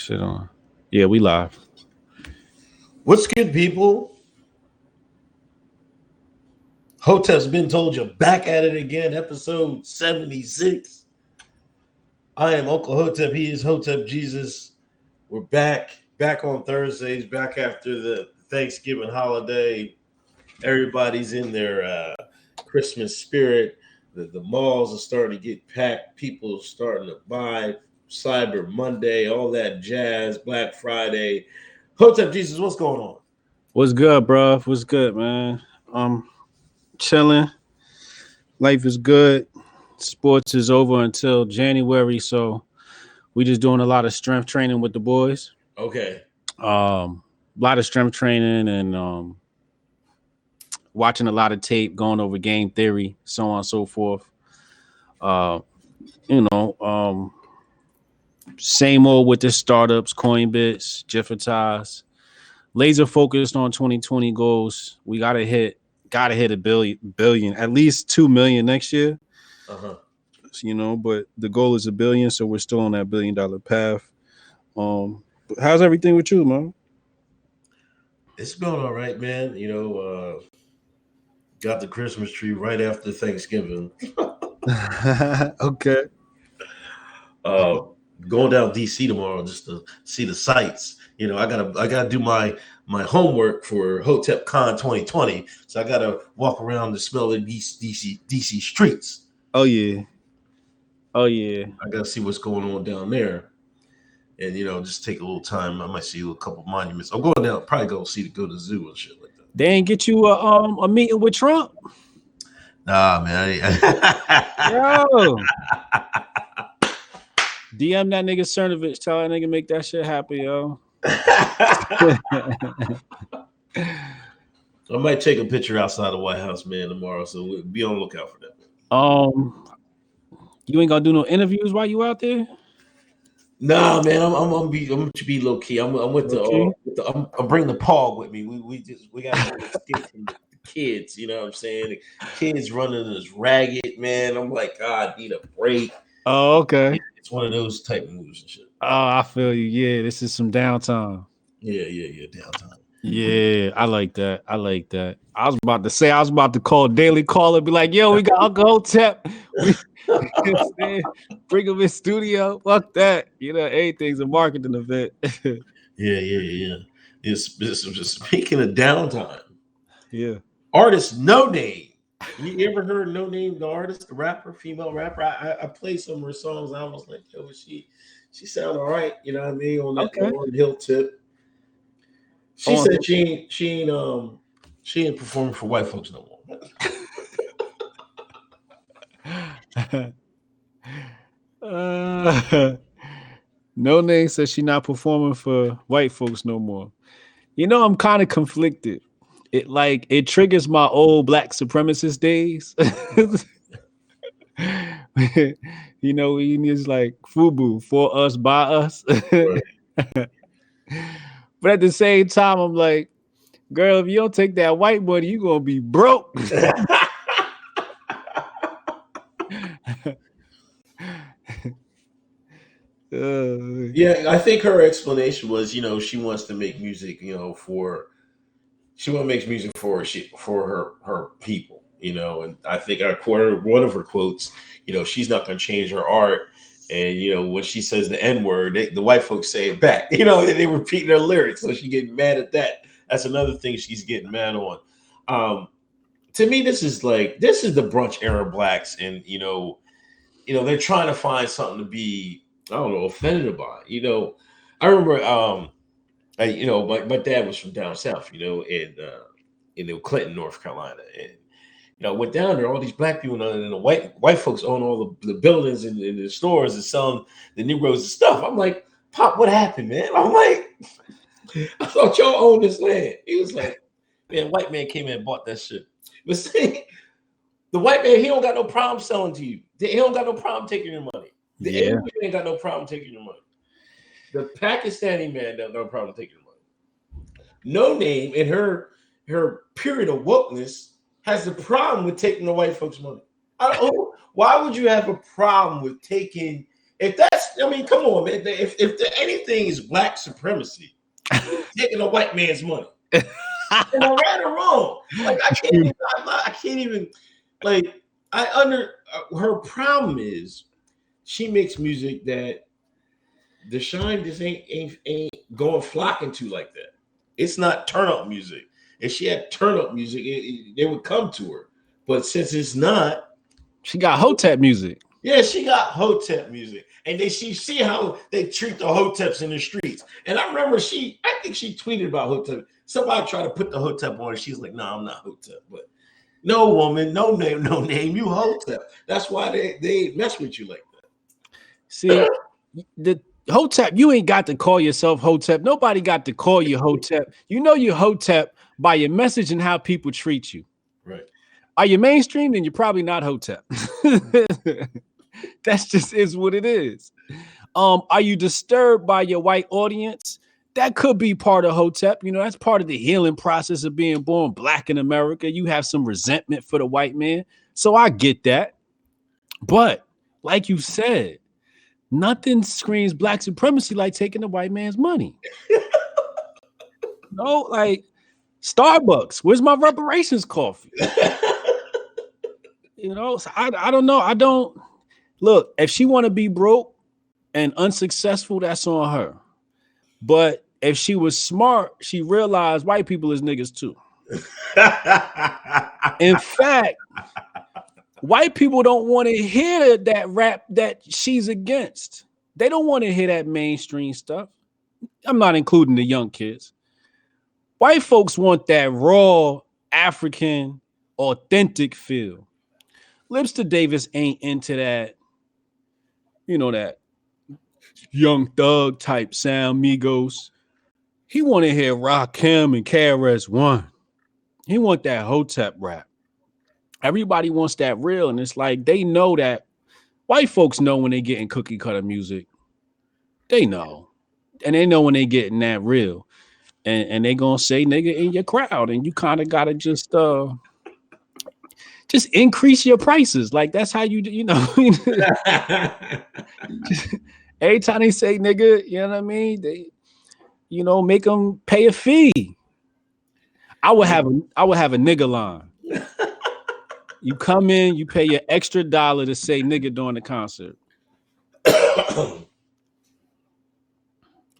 Shit on. Yeah, we live. What's good, people? Hotep's been told you back at it again, episode 76. I am Uncle Hotep. He is Hotep Jesus. We're back on Thursdays, back after the Thanksgiving holiday. Everybody's in their Christmas spirit. The malls are starting to get packed. People are starting to buy. Cyber Monday, all that jazz, Black Friday. Hotep Jesus, what's going on? What's good, bro? What's good, man? Chilling. Life is good. Sports is over until January, so we just doing a lot of strength training with the boys. Okay. A lot of strength training and watching a lot of tape, going over game theory, so on and so forth. Same old with the startups, Coinbits, Jiffitas. Laser focused on 2020 goals. We gotta hit a billion, at least 2 million next year. But the goal is $1 billion, so we're still on that $1 billion path. How's everything with you, man? It's going all right, man. Got the Christmas tree right after Thanksgiving. Okay. Going down DC tomorrow just to see the sights. I gotta do my homework for Hotep Con 2020. So I gotta walk around and smell the DC streets. Oh yeah. I gotta see what's going on down there. And just take a little time. I might see a couple monuments. I'm going down, probably go to the zoo and shit like that. They ain't get you a meeting with Trump? Nah, man. Yo. DM that nigga Cernovich. Tell that nigga make that shit happen, yo. I might take a picture outside the White House, man, tomorrow. So we'll be on the lookout for that. You ain't gonna do no interviews while you out there? Nah, man. I'm gonna be low key. I'm with I'm bringing the Pog with me. We got to escape from the kids. You know what I'm saying? The kids running this ragged, man. I'm like, God, I need a break. Oh, okay. It's one of those type moves and shit. Oh, I feel you. Yeah, this is some downtime. Yeah, downtime. Yeah, I like that. I was about to call Daily Caller, be like, yo, we got Uncle Hotep. Bring him in studio. Fuck that. Everything's a marketing event. Yeah. It's speaking of downtime. Yeah. Artist NoName. You ever heard NoName, the artist, the rapper, female rapper? I played some of her songs. And I was like, yo, she sound all right. You know what I mean? On that hill tip. She said she ain't performing for white folks no more. NoName says she not performing for white folks no more. I'm kind of conflicted. It triggers my old black supremacist days. It's like FUBU, for us, by us. Right. But at the same time, I'm like, girl, if you don't take that white money, you're gonna be broke. Yeah, I think her explanation was, she wants to make music, she wants to make music for her people, and I think one of her quotes, she's not going to change her art. And, when she says the N-word, the white folks say it back, and they repeat their lyrics. So she getting mad at that. That's another thing she's getting mad on. To me, this is the brunch era blacks. And, they're trying to find something to be, I don't know, offended about. I remember, my dad was from down south, in Clinton, North Carolina. And, I went down there, all these black people and the white folks own all the buildings and the stores and selling the Negroes and stuff. I'm like, Pop, what happened, man? I'm like, I thought y'all owned this land. He was like, man, white man came in and bought that shit. But see, the white man, he don't got no problem selling to you. He don't got no problem taking your money. The Asian ain't got no problem taking your money. The Pakistani man got no problem taking your money. NoName in her period of wokeness has a problem with taking the white folks' money. Why would you have a problem with taking? If that's, I mean, come on, man. If anything is black supremacy, taking a white man's money, and I'm right or wrong. Like I can't even. Like her problem is she makes music that the shine just ain't going flocking to like that. It's not turn up music. If she had turn up music, they would come to her. But since it's not, she got Hotep music. Yeah, she got Hotep music, and she see how they treat the Hoteps in the streets. And I remember I think she tweeted about Hotep. Somebody tried to put the Hotep on her. She's like, "No, I'm not Hotep." But no woman, no name, you Hotep. That's why they mess with you like that. See, the Hotep, you ain't got to call yourself Hotep. Nobody got to call you Hotep. You know you're Hotep by your message and how people treat you. Right. Are you mainstream? Then you're probably not Hotep. That's just is what it is. Are you disturbed by your white audience? That could be part of Hotep. You know, that's part of the healing process of being born black in America. You have some resentment for the white man. So I get that. But like you said, nothing screams black supremacy like taking the white man's money. No, like Starbucks, where's my reparations coffee? You know, so I don't know. I don't look, if she want to be broke and unsuccessful, that's on her. But if she was smart, she realized white people is niggas too. In fact, white people don't want to hear that rap that she's against. They don't want to hear that mainstream stuff. I'm not including the young kids. White folks want that raw, African, authentic feel. Lipster Davis ain't into that, you know, that young thug type sound, Migos. He want to hear Rakim and KRS-One. He want that Hotep rap. Everybody wants that real, and it's like they know that white folks know when they getting cookie cutter music. They know. And they know when they getting that real. And they gonna say nigga in your crowd, and you kind of gotta just increase your prices. Like that's how you know. Every time they say nigga, you know what I mean? They, you know, make them pay a fee. I would have a nigga line. You come in, you pay your extra $1 to say nigga during the concert.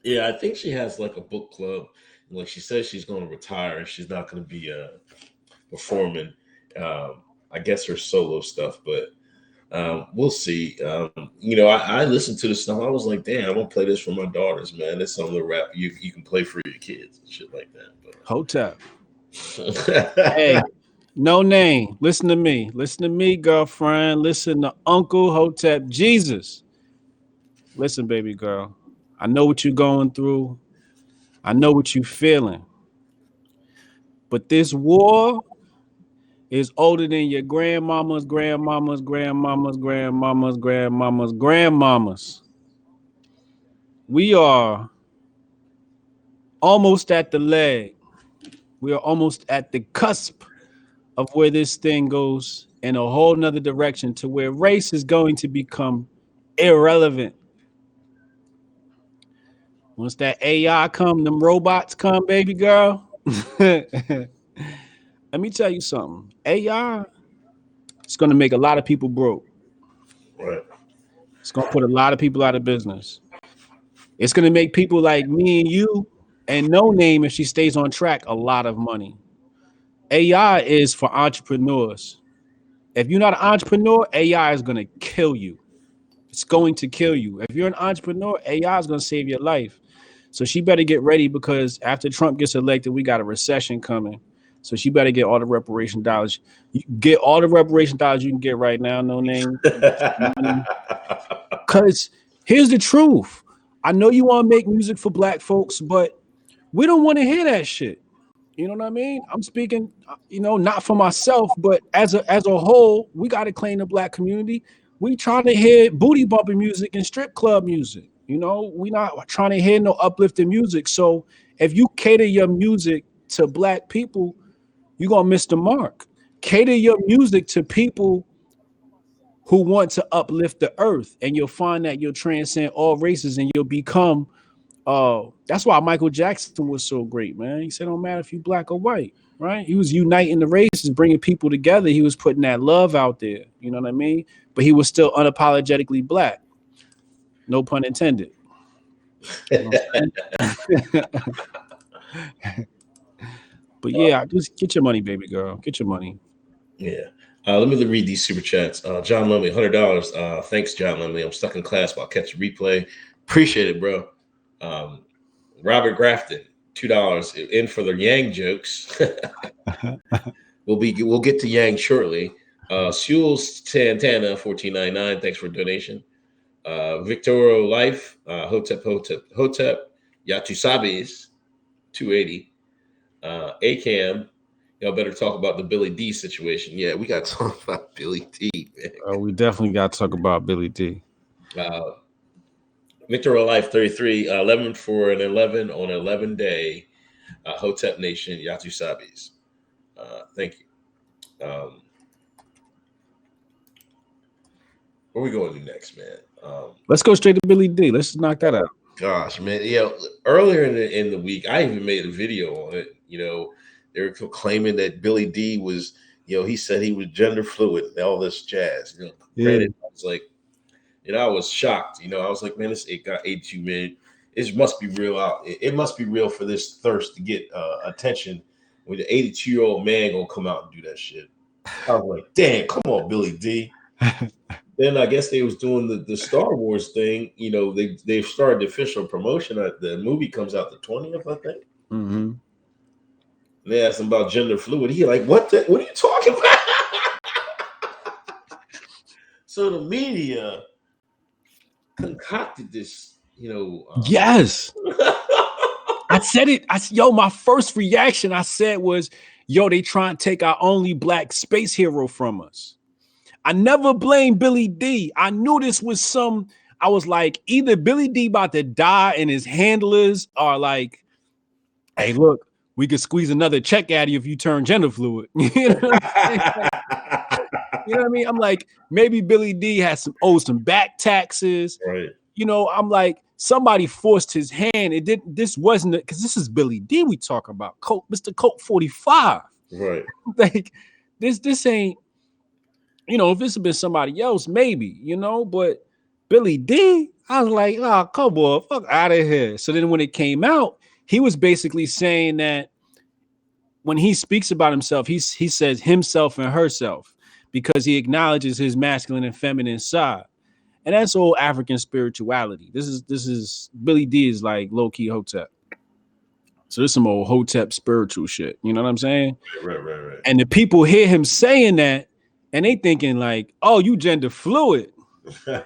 Yeah, I think she has like a book club. Like she says she's going to retire and she's not going to be performing. I guess her solo stuff, but we'll see. You know, I listened to this stuff. I was like, damn, I'm gonna play this for my daughters, man. It's some of the rap you can play for your kids and shit like that. But Hotep. Hey, NoName. Listen to me. Listen to me, girlfriend. Listen to Uncle Hotep Jesus. Listen, baby girl. I know what you're going through. I know what you're feeling. But this war is older than your grandmama's, grandmama's, grandmama's, grandmama's, grandmama's, grandmama's. We are almost at the leg. We are almost at the cusp of where this thing goes in a whole nother direction to where race is going to become irrelevant. Once that AI come, them robots come, baby girl. Let me tell you something. AI is going to make a lot of people broke. right. It's going to put a lot of people out of business. It's going to make people like me and you and NoName, if she stays on track, a lot of money. AI is for entrepreneurs. If you're not an entrepreneur, AI is going to kill you. It's going to kill you. If you're an entrepreneur, AI is going to save your life. So she better get ready because after Trump gets elected, we got a recession coming. So she better get all the reparation dollars. You get all the reparation dollars you can get right now, NoName. Because here's the truth. I know you want to make music for black folks, but we don't want to hear that shit. You know what I mean? I'm speaking, you know, not for myself, but as a whole, we got to claim the black community. We trying to hear booty bumping music and strip club music. You know, we not trying to hear no uplifting music. So if you cater your music to black people, you're gonna miss the mark. Cater your music to people who want to uplift the earth, and you'll find that you'll transcend all races and you'll become. That's why Michael Jackson was so great, man. He said, "Don't matter if you black or white." Right? He was uniting the races, bringing people together. He was putting that love out there. You know what I mean? But he was still unapologetically black. No pun intended. You know but yeah, just get your money, baby girl. Get your money. Yeah. Let me read these super chats. John Lumley, $100. Thanks, John Lumley. I'm stuck in class, but I'll catch a replay. Appreciate it, bro. Robert Grafton, $2 in for the Yang jokes. We'll get to Yang shortly. Sewell Santana, $14.99. Thanks for donation. Victorio Life, Hotep, Yatusabes, $2.80. ACAM, y'all better talk about the Billy D situation. Yeah, we got to talk about Billy D, man. We definitely got to talk about Billy D. Victor Life 33, 11 for an 11 on 11 day. Hotep Nation, Yatu Sabis. Thank you. Where we going to next, man? Let's go straight to Billy D. Let's knock that out. Gosh, man. Yeah, earlier in the week, I even made a video on it. They were claiming that Billy D was, he said he was gender fluid and all this jazz. Granted, I was like, I was shocked. I was like, man, it got 82 million. It must be real out. It must be real for this thirst to get attention when the 82-year-old man gonna come out and do that shit. I was like, damn, come on, Billy D. Then I guess they was doing the Star Wars thing. They've started the official promotion. The movie comes out the 20th, I think. Mm-hmm. They asked him about gender fluid. He like, what are you talking about? So the media concocted this, Yes. I said it. My first reaction I said was, they trying to take our only black space hero from us. I never blamed Billy D. I knew this was I was like, either Billy D about to die and his handlers are like, hey, look, we could squeeze another check out of you if you turn gender fluid. You know what I mean? I'm like, maybe Billy D has some back taxes. Right. I'm like, somebody forced his hand. This wasn't because this is Billy D we talk about. Mr. Colt 45. Right. Like, this ain't, if this had been somebody else, maybe, but Billy D, I was like, oh, come on, fuck out of here. So then when it came out, he was basically saying that when he speaks about himself, he says himself and herself because he acknowledges his masculine and feminine side. And that's all African spirituality. This is Billy D is like low-key Hotep. So there's some old Hotep spiritual shit. You know what I'm saying? Right. And the people hear him saying that and they thinking like, oh, you gender fluid. And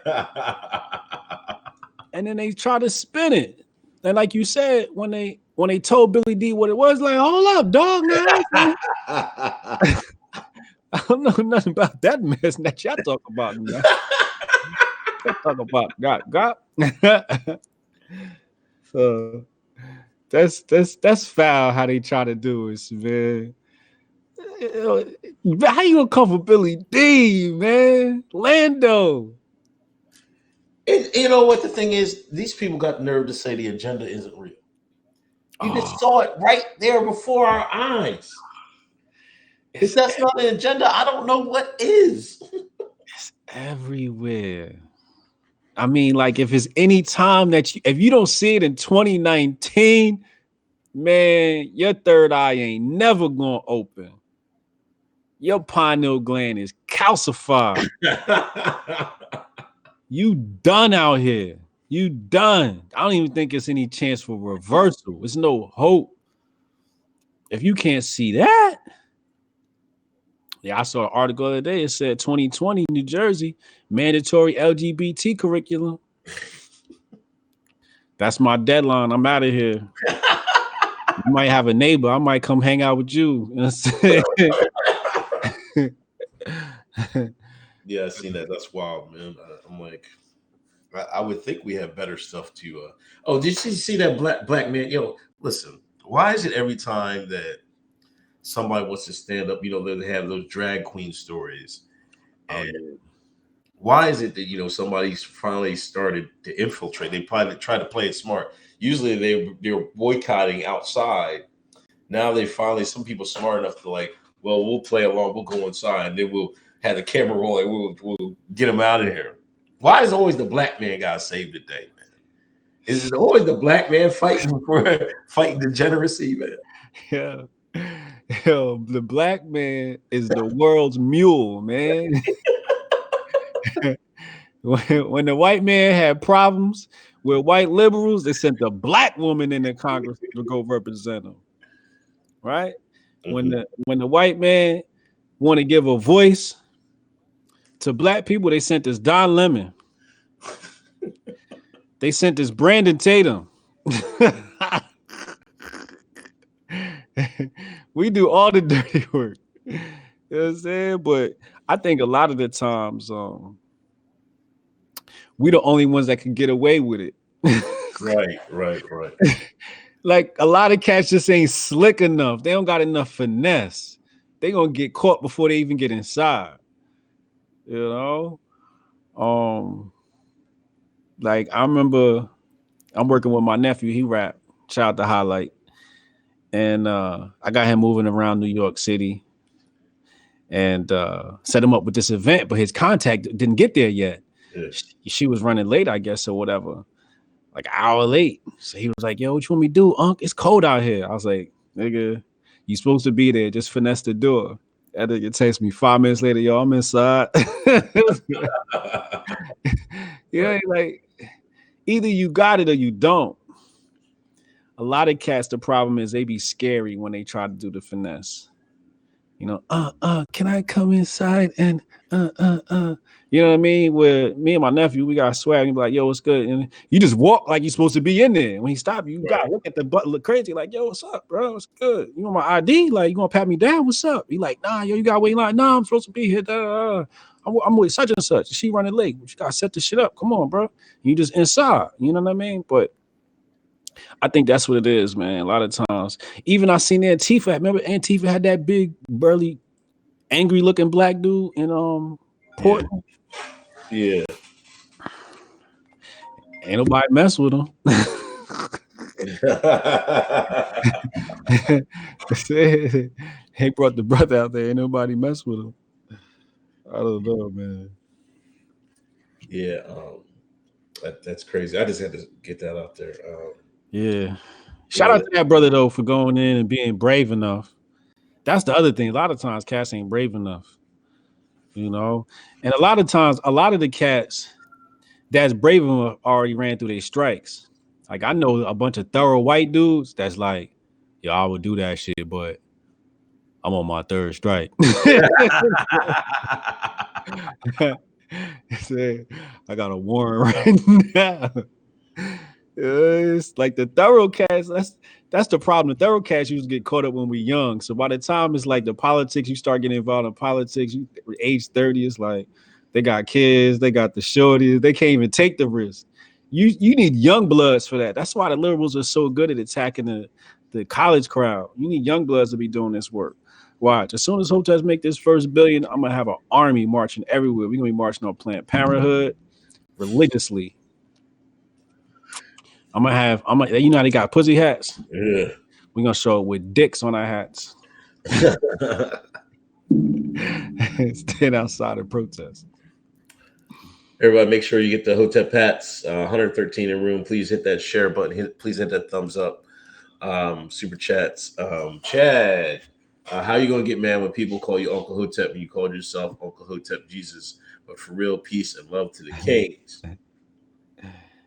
then they try to spin it. And like you said, when they told Billy D what it was, like, hold up, dog. Now. I don't know nothing about that mess that y'all talk about. Now. Talk about God. So that's foul how they try to do it, man. How you gonna come for Billy D, man? Lando. And you know what the thing is? These people got the nerve to say the agenda isn't real. You just saw it right there before our eyes. If that's not an agenda, I don't know what is. It's everywhere. I mean, like, if it's any time that if you don't see it in 2019, man, your third eye ain't never gonna open. Your pineal gland is calcified. You done out here. You done. I don't even think it's any chance for reversal. There's no hope. If you can't see that. Yeah, I saw an article the other day. It said 2020 New Jersey mandatory LGBT curriculum. That's my deadline. I'm out of here. You might have a neighbor. I might come hang out with you. Yeah, I seen that. That's wild, man. I'm like, I would think we have better stuff to. Oh, did you see that black man? Yo, listen. Why is it every time that somebody wants to stand up, they have those drag queen stories, and why is it that somebody's finally started to infiltrate? They probably try to play it smart. Usually they're boycotting outside. Now they finally, some people smart enough to like, well, we'll play along, we'll go inside, and then we'll have the camera rolling, we'll get them out of here. Why is always the black man got saved the day, man? Is it always the black man fighting degeneracy, man? Yeah. Yo, the black man is the world's mule, man. When the white man had problems with white liberals, they sent the black woman in the Congress to go represent them. Right? Mm-hmm. When the white man want to give a voice to black people, they sent this Don Lemon. They sent this Brandon Tatum. We do all the dirty work. You know what I'm saying? But I think a lot of the times we the only ones that can get away with it. Right. Like a lot of cats just ain't slick enough. They don't got enough finesse. They gonna get caught before they even get inside. You know? Like I remember I'm working with my nephew, he rap, shout out to Highlight. And I got him moving around New York City and set him up with this event, but his contact didn't get there yet. Yeah. She was running late, I guess, or whatever. Like an hour late. So he was like, yo, what you want me to do, Unc? It's cold out here. I was like, nigga, you supposed to be there. Just finesse the door. That nigga text me 5 minutes later, yo, I'm inside. Yeah, like either you got it or you don't. A lot of cats, the problem is they be scary when they try to do the finesse. You know, can I come inside and you know what I mean? Where me and my nephew, we got swag. And be like, yo, what's good? And you just walk like you're supposed to be in there. When he stop you, gotta look at the butt, look crazy, like, yo, what's up, bro? What's good? You want my ID? Like, you gonna pat me down? What's up? He like, nah, yo, you gotta wait. Like, nah, I'm supposed to be here. I'm with such and such. She running late. You gotta set the shit up. Come on, bro. You just inside. You know what I mean? But I think that's what it is, man. A lot of times, even I seen Antifa. Remember, Antifa had that big, burly, angry-looking black dude in Portland. Yeah. Ain't nobody mess with him. He brought the brother out there. Ain't nobody mess with him. I don't know, man. Yeah, that's crazy. I just had to get that out there. Yeah. Shout out to that brother though for going in and being brave enough. That's the other thing. A lot of times cats ain't brave enough. You know? And a lot of times, a lot of the cats that's brave enough already ran through their strikes. Like I know a bunch of thorough white dudes that's like, yo, I would do that shit, but I'm on my third strike. I got a warrant right now. It's like the thorough cats. That's the problem. The thorough cats usually get caught up when we're young. So by the time it's like the politics, you start getting involved in politics. You age 30, it's like they got kids, they got the shorties, they can't even take the risk. You need young bloods for that. That's why the liberals are so good at attacking the college crowd. You need young bloods to be doing this work. Watch. As soon as Hoteps make this first billion, I'm gonna have an army marching everywhere. We're gonna be marching on Planned Parenthood religiously. I'm gonna, you know how they got pussy hats? Yeah. We're gonna show it with dicks on our hats. Stand outside and protest. Everybody, make sure you get the Hotep hats. 113 in room. Please hit that share button. Please hit that thumbs up. Super chats. Chad, how you gonna get mad when people call you Uncle Hotep and you called yourself Uncle Hotep Jesus? But for real, peace and love to the kings.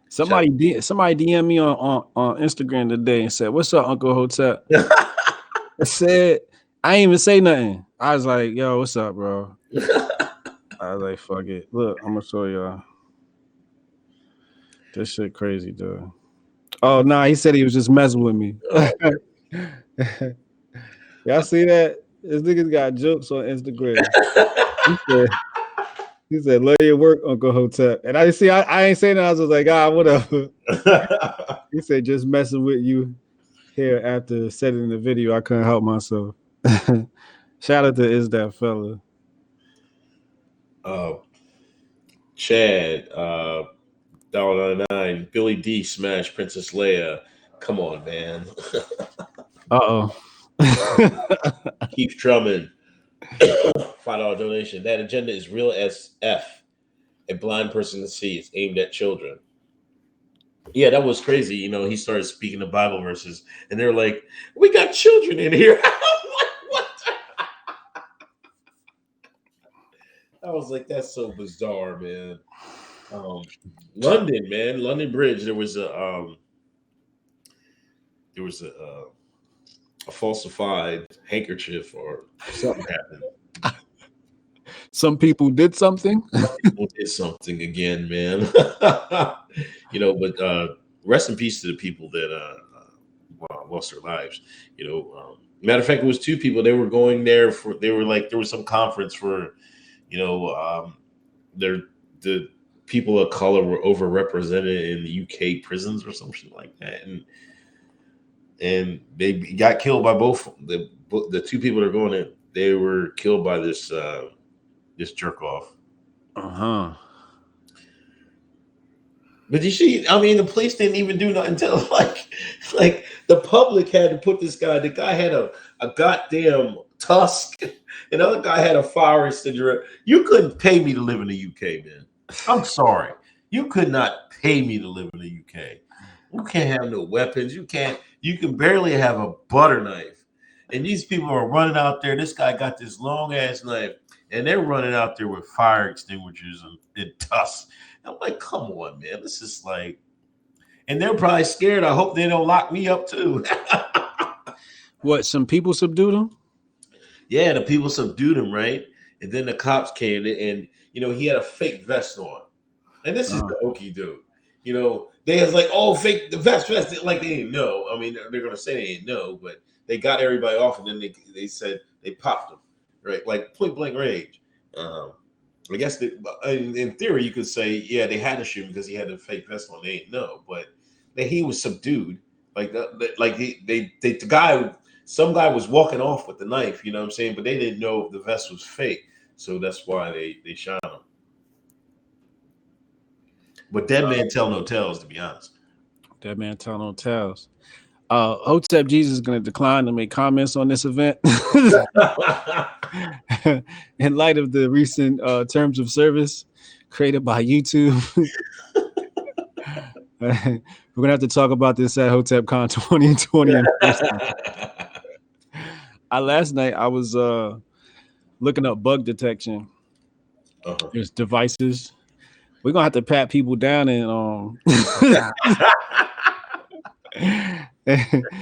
Somebody DM me on Instagram today and said, "What's up, Uncle Hotep?" I said, I ain't even say nothing. I was like, "Yo, what's up, bro?" I was like, "Fuck it. Look, I'm gonna show y'all. This shit crazy, dude." Oh, nah, he said he was just messing with me. Y'all see that? This nigga's got jokes on Instagram. He said, "Love your work, Uncle Hotep." And I ain't saying that. I was just like, whatever. He said, "Just messing with you here after setting the video. I couldn't help myself." Shout out to Is That Fella. Chad, $1.99. Billy D smashed Princess Leia. Come on, man. Uh-oh. Keith Drummond, $5 donation. That agenda is real as F. A blind person can see. It's aimed at children. Yeah, that was crazy. He started speaking the Bible verses, and they're like, "We got children in here." What? I was like, "That's so bizarre, man." London, man, London Bridge. There was a falsified handkerchief or something happened. Some people did something. People did something again, man. But rest in peace to the people that lost their lives. Matter of fact, it was two people. They were going there there was some conference for, the people of color were overrepresented in the UK prisons or something like that, and they got killed by both the two people that are going in. They were killed by this jerk off. But you see, the police didn't even do nothing until like the public had to put this guy. The guy had a goddamn tusk. Another guy had a fire extinguisher. You couldn't pay me to live in the UK, man. I'm sorry. You could not pay me to live in the UK. You can't have no weapons. You can barely have a butter knife. And these people are running out there. This guy got this long ass knife, and they're running out there with fire extinguishers and tusks. I'm like, come on, man. This is like, and they're probably scared. I hope they don't lock me up too. What? Some people subdued him? Yeah, the people subdued him, right? And then the cops came and he had a fake vest on. And this is the Okie dude. They was like, oh, fake the vest. Like they didn't know. They're gonna say they didn't know, but they got everybody off, and then they said they popped him, right? Like point blank range. I guess in theory you could say, yeah, they had to shoot him because he had a fake vest on. They didn't know, but that he was subdued. Some guy was walking off with the knife. You know what I'm saying? But they didn't know if the vest was fake, so that's why they shot him. But dead man tell no tales, to be honest. Dead man tell no tales. Hotep Jesus is going to decline to make comments on this event in light of the recent terms of service created by YouTube. We're going to have to talk about this at Hotep Con 2020 in person. Last night I was looking up bug detection. There's devices. We're going to have to pat people down and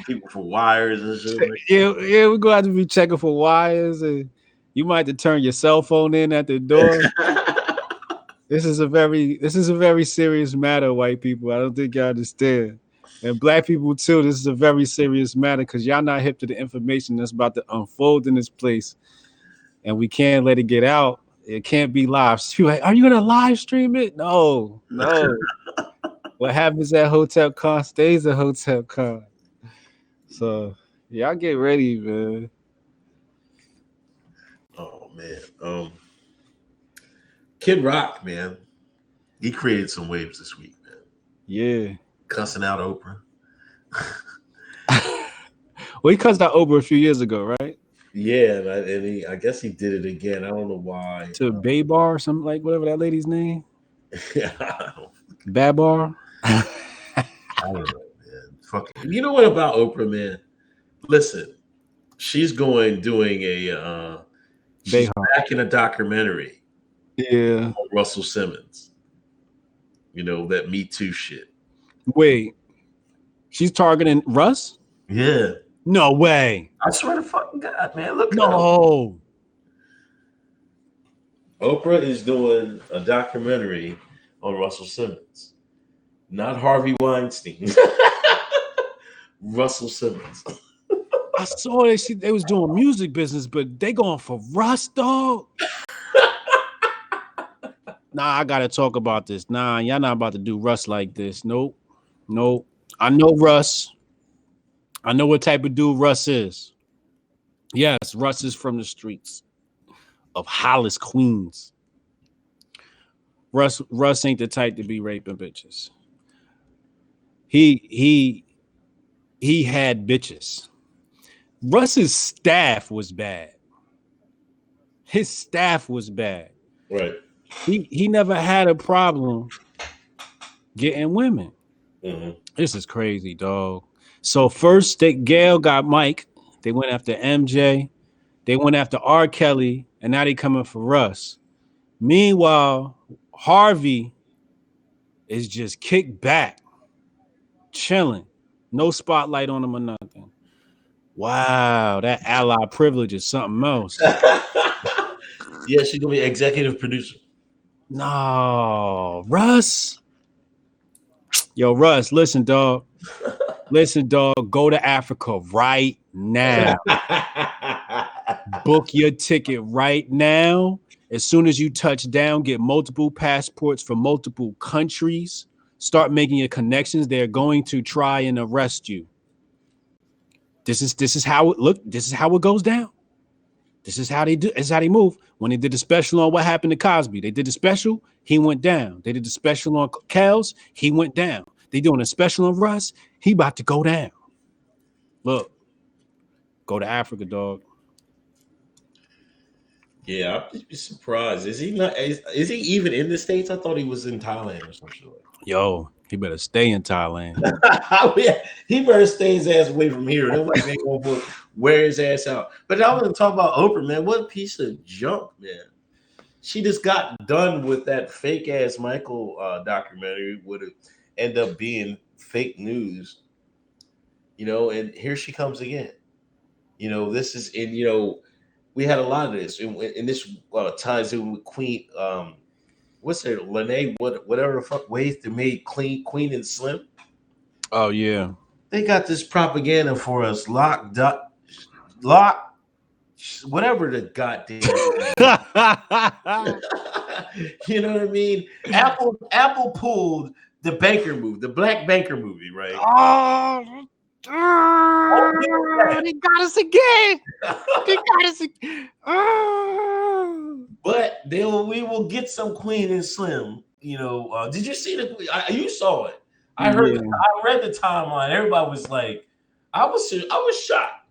people for wires and shit. Yeah, we're gonna have to be checking for wires, and you might have to turn your cell phone in at the door. This is a very serious matter, white people. I don't think y'all understand. And black people too, this is a very serious matter because y'all not hip to the information that's about to unfold in this place. And we can't let it get out. It can't be live. People like, are you gonna live stream it? No. What happens at Hotep Con stays at Hotep Con. So y'all get ready, man. Oh man. Kid Rock, man. He created some waves this week, man. Yeah. Cussing out Oprah. Well, he cussed out Oprah a few years ago, right? Yeah, and I guess he did it again. I don't know why. To Baybar or something, like whatever that lady's name. Yeah. Babar. I don't know, man. Fuck. You know what about Oprah, man? Listen, she's doing a she's back in a documentary. Yeah. Russell Simmons. That Me Too shit. Wait. She's targeting Russ? Yeah. No way. I swear to fucking God, man. Look. No. Oprah is doing a documentary on Russell Simmons. Not Harvey Weinstein. Russell Simmons. I saw they was doing music business, but they going for Russ, dog. Nah, I gotta talk about this. Nah, y'all not about to do Russ like this. Nope. I know Russ. I know what type of dude Russ is. Yes, Russ is from the streets of Hollis, Queens. Russ ain't the type to be raping bitches. He had bitches. Russ's staff was bad. His staff was bad. Right. He never had a problem getting women. Mm-hmm. This is crazy, dog. So first, Gail got Mike. They went after MJ. They went after R. Kelly, and now they coming for Russ. Meanwhile, Harvey is just kicked back, chilling, no spotlight on him or nothing. Wow, that ally privilege is something else. Yeah, she's gonna be executive producer. No, Russ. Yo, Russ, listen, dog. Listen, dog. Go to Africa right now. Book your ticket right now. As soon as you touch down, get multiple passports from multiple countries. Start making your connections. They're going to try and arrest you. This is how it look. This is how it goes down. This is how they do. This is how they move. When they did the special on what happened to Cosby, they did the special. He went down. They did the special on Kels. He went down. They doing a special on Russ. He about to go down. Look, go to Africa, dog. Yeah, I'd be surprised. Is he not? Is he even in the States? I thought he was in Thailand or some shit. Yo, he better stay in Thailand. He better stay his ass away from here. Nobody ain't gonna wear his ass out. But I want to talk about Oprah, man. What a piece of junk, man. She just got done with that fake ass Michael documentary. Would have end up being fake news, and here she comes again. This is we had a lot of this, and this ties in with Queen. What's her Lene? Whatever the fuck ways they made Queen and Slim. Oh yeah, they got this propaganda for us. Lock, whatever the goddamn. You know what I mean? Apple pulled the banker movie, the Black Banker movie, right? They got us again. They got us again. But we will get some Queen and Slim. Did you see you saw it? I heard. Yeah. I read the timeline. Everybody was like, I was shocked.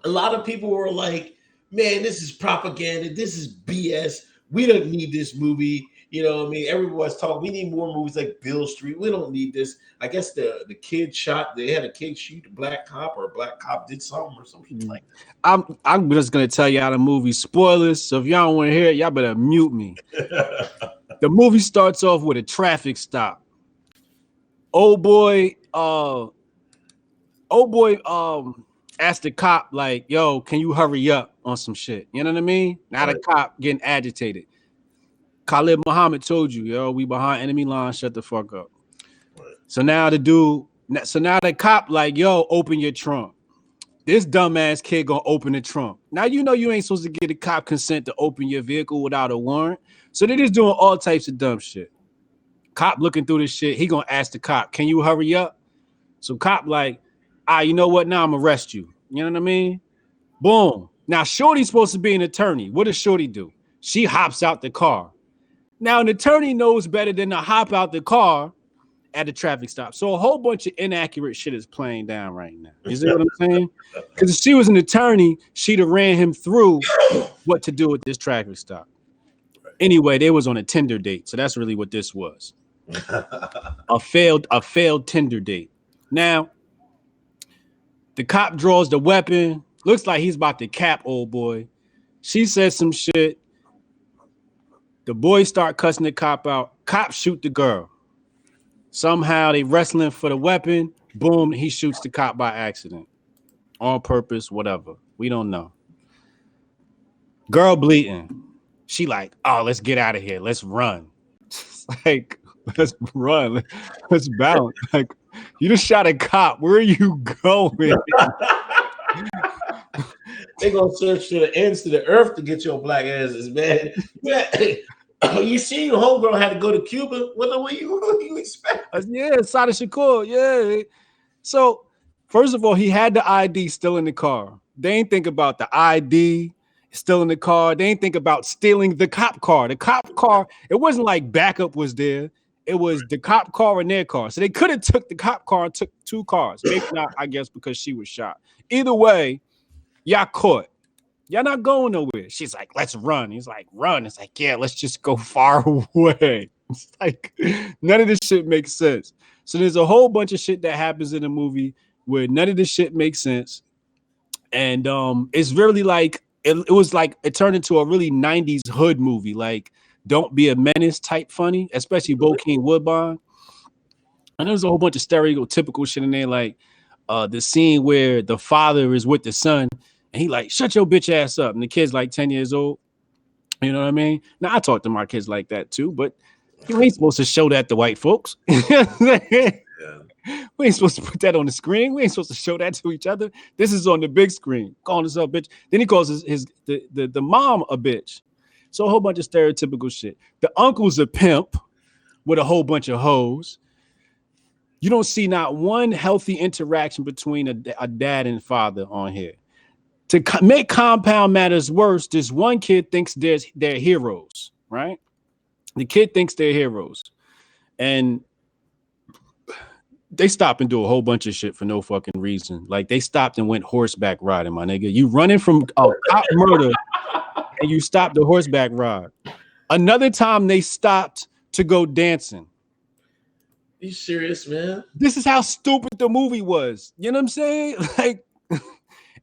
A lot of people were like, "Man, this is propaganda. This is BS. We don't need this movie." You know what I mean? Everyone's talking. We need more movies like Bill Street. We don't need this. I guess the kid shot. They had a kid shoot a black cop, or a black cop did something or something like that. I'm just gonna tell y'all the movie spoilers. So if y'all don't want to hear it, y'all better mute me. The movie starts off with a traffic stop. Old boy asked the cop like, "Yo, can you hurry up on some shit?" You know what I mean? Now the cop getting agitated. Khalid Muhammad told you, "Yo, we behind enemy lines. Shut the fuck up." Right. So now the cop like, "Yo, open your trunk." This dumbass kid gonna open the trunk. Now you know you ain't supposed to get a cop consent to open your vehicle without a warrant. So they just doing all types of dumb shit. Cop looking through this shit, he gonna ask the cop, "Can you hurry up?" So cop like, you know what? Now I'm arrest you. You know what I mean? Boom. Now Shorty's supposed to be an attorney. What does Shorty do? She hops out the car. Now, an attorney knows better than to hop out the car at a traffic stop. So a whole bunch of inaccurate shit is playing down right now. You see what I'm saying? Because if she was an attorney, she'd have ran him through what to do with this traffic stop. Anyway, they was on a Tinder date. So that's really what this was. A failed Tinder date. Now, the cop draws the weapon. Looks like he's about to cap old boy. She says some shit. The boys start cussing the cop out. Cop shoot the girl. Somehow they wrestling for the weapon. Boom, he shoots the cop by accident. On purpose, whatever. We don't know. Girl bleeding. She like, "Oh, let's get out of here. Let's run." It's like, let's run. Let's bounce. Like, you just shot a cop. Where are you going? They gonna search to the ends of the earth to get your black asses, man. You see, your homegirl had to go to Cuba. What you expect? Yeah, Sada Shakur. Yeah. So, first of all, he had the ID still in the car. They ain't think about the ID. stealing the car. They didn't think about stealing the cop car. The cop car, it wasn't like backup was there. It was the cop car and their car. So they could have took the cop car and took 2 cars. Maybe not, I guess, because she was shot. Either way, y'all caught. Y'all not going nowhere. She's like, let's run. He's like, run. It's like, yeah, let's just go far away. It's like, none of this shit makes sense. So there's a whole bunch of shit that happens in the movie where none of this shit makes sense. And it's really like, it was like, it turned into a really 90s hood movie. Like, Don't Be a Menace type funny, especially Bokeem Woodbine. And there's a whole bunch of stereotypical shit in there, like the scene where the father is with the son and he like, shut your bitch ass up. And the kid's like 10 years old. You know what I mean? Now, I talk to my kids like that too, but you ain't supposed to show that to white folks. We ain't supposed to put that on the screen. We ain't supposed to show that to each other. This is on the big screen. Calling us up, bitch. Then he calls the mom a bitch. So a whole bunch of stereotypical shit. The uncle's a pimp with a whole bunch of hoes. You don't see not one healthy interaction between a dad and father on here. To make compound matters worse, this one kid thinks they're heroes, right? The kid thinks they're heroes. And they stop and do a whole bunch of shit for no fucking reason. Like, they stopped and went horseback riding, my nigga. You running from a cop murder and you stopped the horseback ride. Another time they stopped to go dancing. You serious, man? This is how stupid the movie was. You know what I'm saying? Like,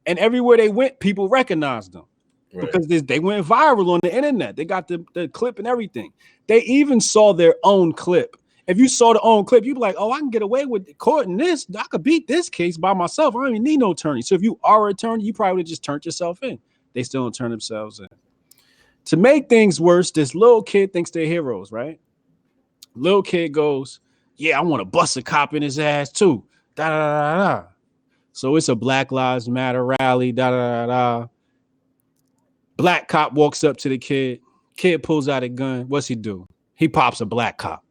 and everywhere they went, people recognized them. Right. Because they went viral on the internet. They got the clip and everything. They even saw their own clip. If you saw the own clip, you'd be like, oh, I can get away with court in this. I could beat this case by myself. I don't even need no attorney. So if you are an attorney, you probably would have just turned yourself in. They still don't turn themselves in. To make things worse, this little kid thinks they're heroes, right? Little kid goes, yeah, I want to bust a cop in his ass too. Da, da, da, da. So it's a Black Lives Matter rally. Da, da, da, da. Black cop walks up to the kid. Kid pulls out a gun. What's he do? He pops a black cop.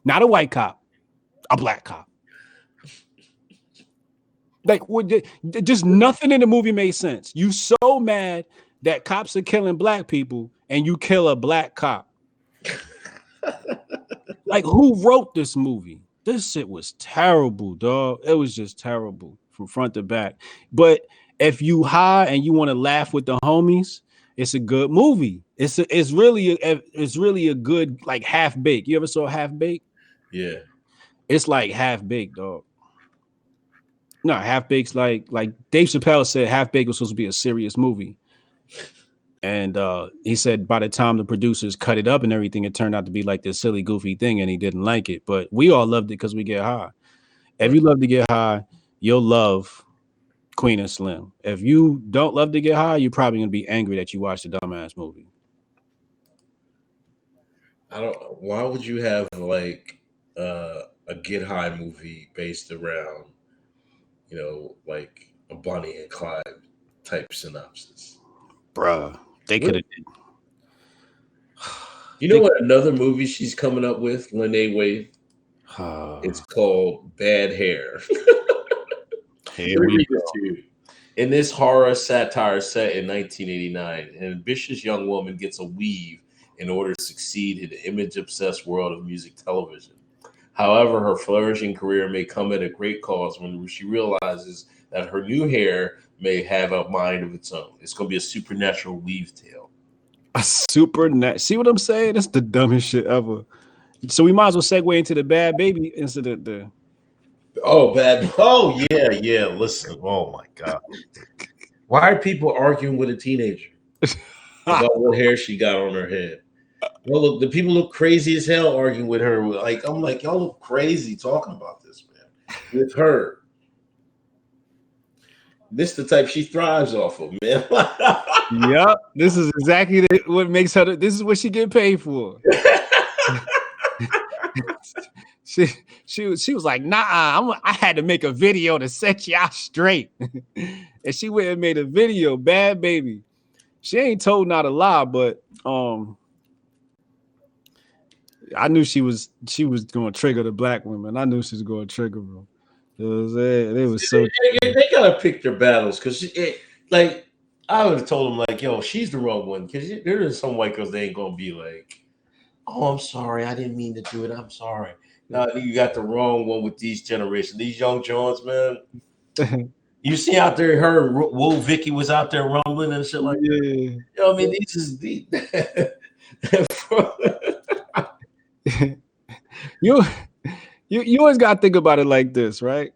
Not a white cop, a black cop. Like, just nothing in the movie made sense. You so mad that cops are killing black people and you kill a black cop. Like, who wrote this movie? This shit was terrible, dog. It was just terrible from front to back. But if you high and you want to laugh with the homies, it's a good movie. It's really a good, like, Half Baked. You ever saw Half Baked? Yeah. It's like Half Baked, dog. No, Half Baked's like Dave Chappelle said Half Baked was supposed to be a serious movie. And he said by the time the producers cut it up and everything, it turned out to be like this silly, goofy thing, and he didn't like it. But we all loved it because we get high. If you love to get high, you'll love Queen and Slim. If you don't love to get high, you're probably going to be angry that you watched a dumbass movie. Why would you have like a get high movie based around, like a Bonnie and Clyde type synopsis? Bruh, they could have. You know what? Another movie she's coming up with, Lene Waithe. It's called Bad Hair. Here we go. In this horror satire set in 1989, an ambitious young woman gets a weave in order to succeed in the image-obsessed world of music television. However, her flourishing career may come at a great cost when she realizes that her new hair may have a mind of its own. It's going to be a supernatural weave tale. See what I'm saying? That's the dumbest shit ever. So we might as well segue into the Bad Baby instead of the. Oh, yeah. Listen. Oh my God. Why are people arguing with a teenager about what hair she got on her head? Well, look, the people look crazy as hell arguing with her. Like, I'm like, y'all look crazy talking about this, man. With her. This the type she thrives off of, man. Yep. This is exactly what makes her. This is what she get paid for. She was like, nah, I had to make a video to set y'all straight. And she went and made a video, Bad Baby. She ain't told not a lie, but I knew she was going to trigger the black women. I knew she was going to trigger them. It was so. They gotta pick their battles because, like, I would have told him like, yo, she's the wrong one because there's some white girls they ain't gonna be like, oh, I'm sorry, I didn't mean to do it. I'm sorry. You got the wrong one with these generations, these young Johns, man. You see out there, her and Whoa Vicky was out there rumbling and shit like that. You know what I mean? These is the you always gotta think about it like this, right?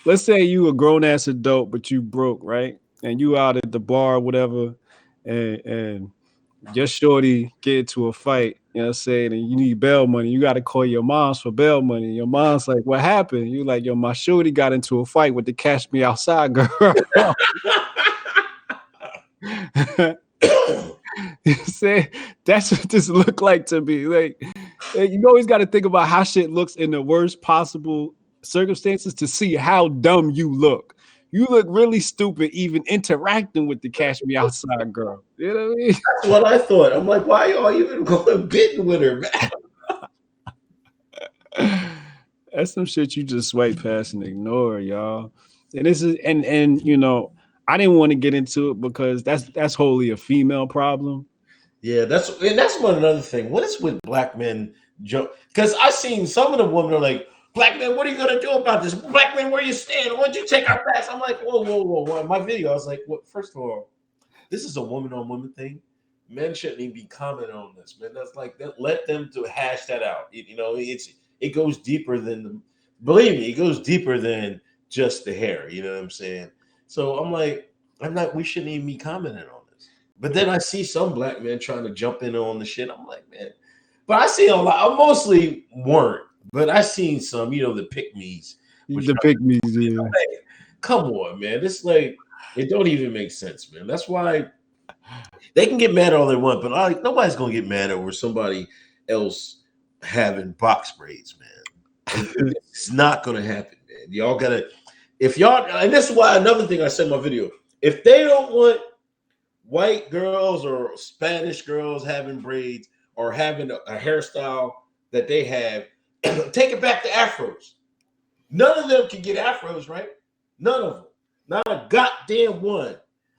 Let's say you a grown ass adult, but you broke, right? And you out at the bar, or whatever, and your shorty get into a fight, you know what I'm saying, and you need bail money. You got to call your moms for bail money. Your mom's like, what happened? You like, yo, my shorty got into a fight with the Cash Me Outside girl. You say that's what this look like to me. Like you always got to think about how shit looks in the worst possible circumstances to see how dumb you look. You look really stupid even interacting with the Cash Me Outside girl. You know what I mean? That's what I thought. I'm like, why y'all even going bidding with her, man? That's some shit you just swipe past and ignore, y'all. And this is and you know, I didn't want to get into it because that's wholly a female problem. Yeah, that's one another thing. What is with black men joke? Because I seen some of the women are like, black men, what are you gonna do about this? Black men, where you stand? Why'd you take our backs? I'm like, whoa. In my video, I was like, what? First of all, this is a woman on woman thing. Men shouldn't even be commenting on this, man. That's like let them to hash that out. It goes deeper than believe me, it goes deeper than just the hair. You know what I'm saying? So I'm like, we shouldn't even be commenting on this. But then I see some black men trying to jump in on the shit. I'm like, man. But I see a lot. I mostly weren't, but I seen some, the pick-me's. The pick-me's, yeah. Like, come on, man. It's like, it don't even make sense, man. That's why they can get mad all they want, but nobody's going to get mad over somebody else having box braids, man. It's not going to happen, man. Y'all got to, and this is why another thing I said in my video, if they don't want white girls or Spanish girls having braids or having a hairstyle that they have, take it back to afros. None of them can get afros, right? None of them. Not a goddamn one.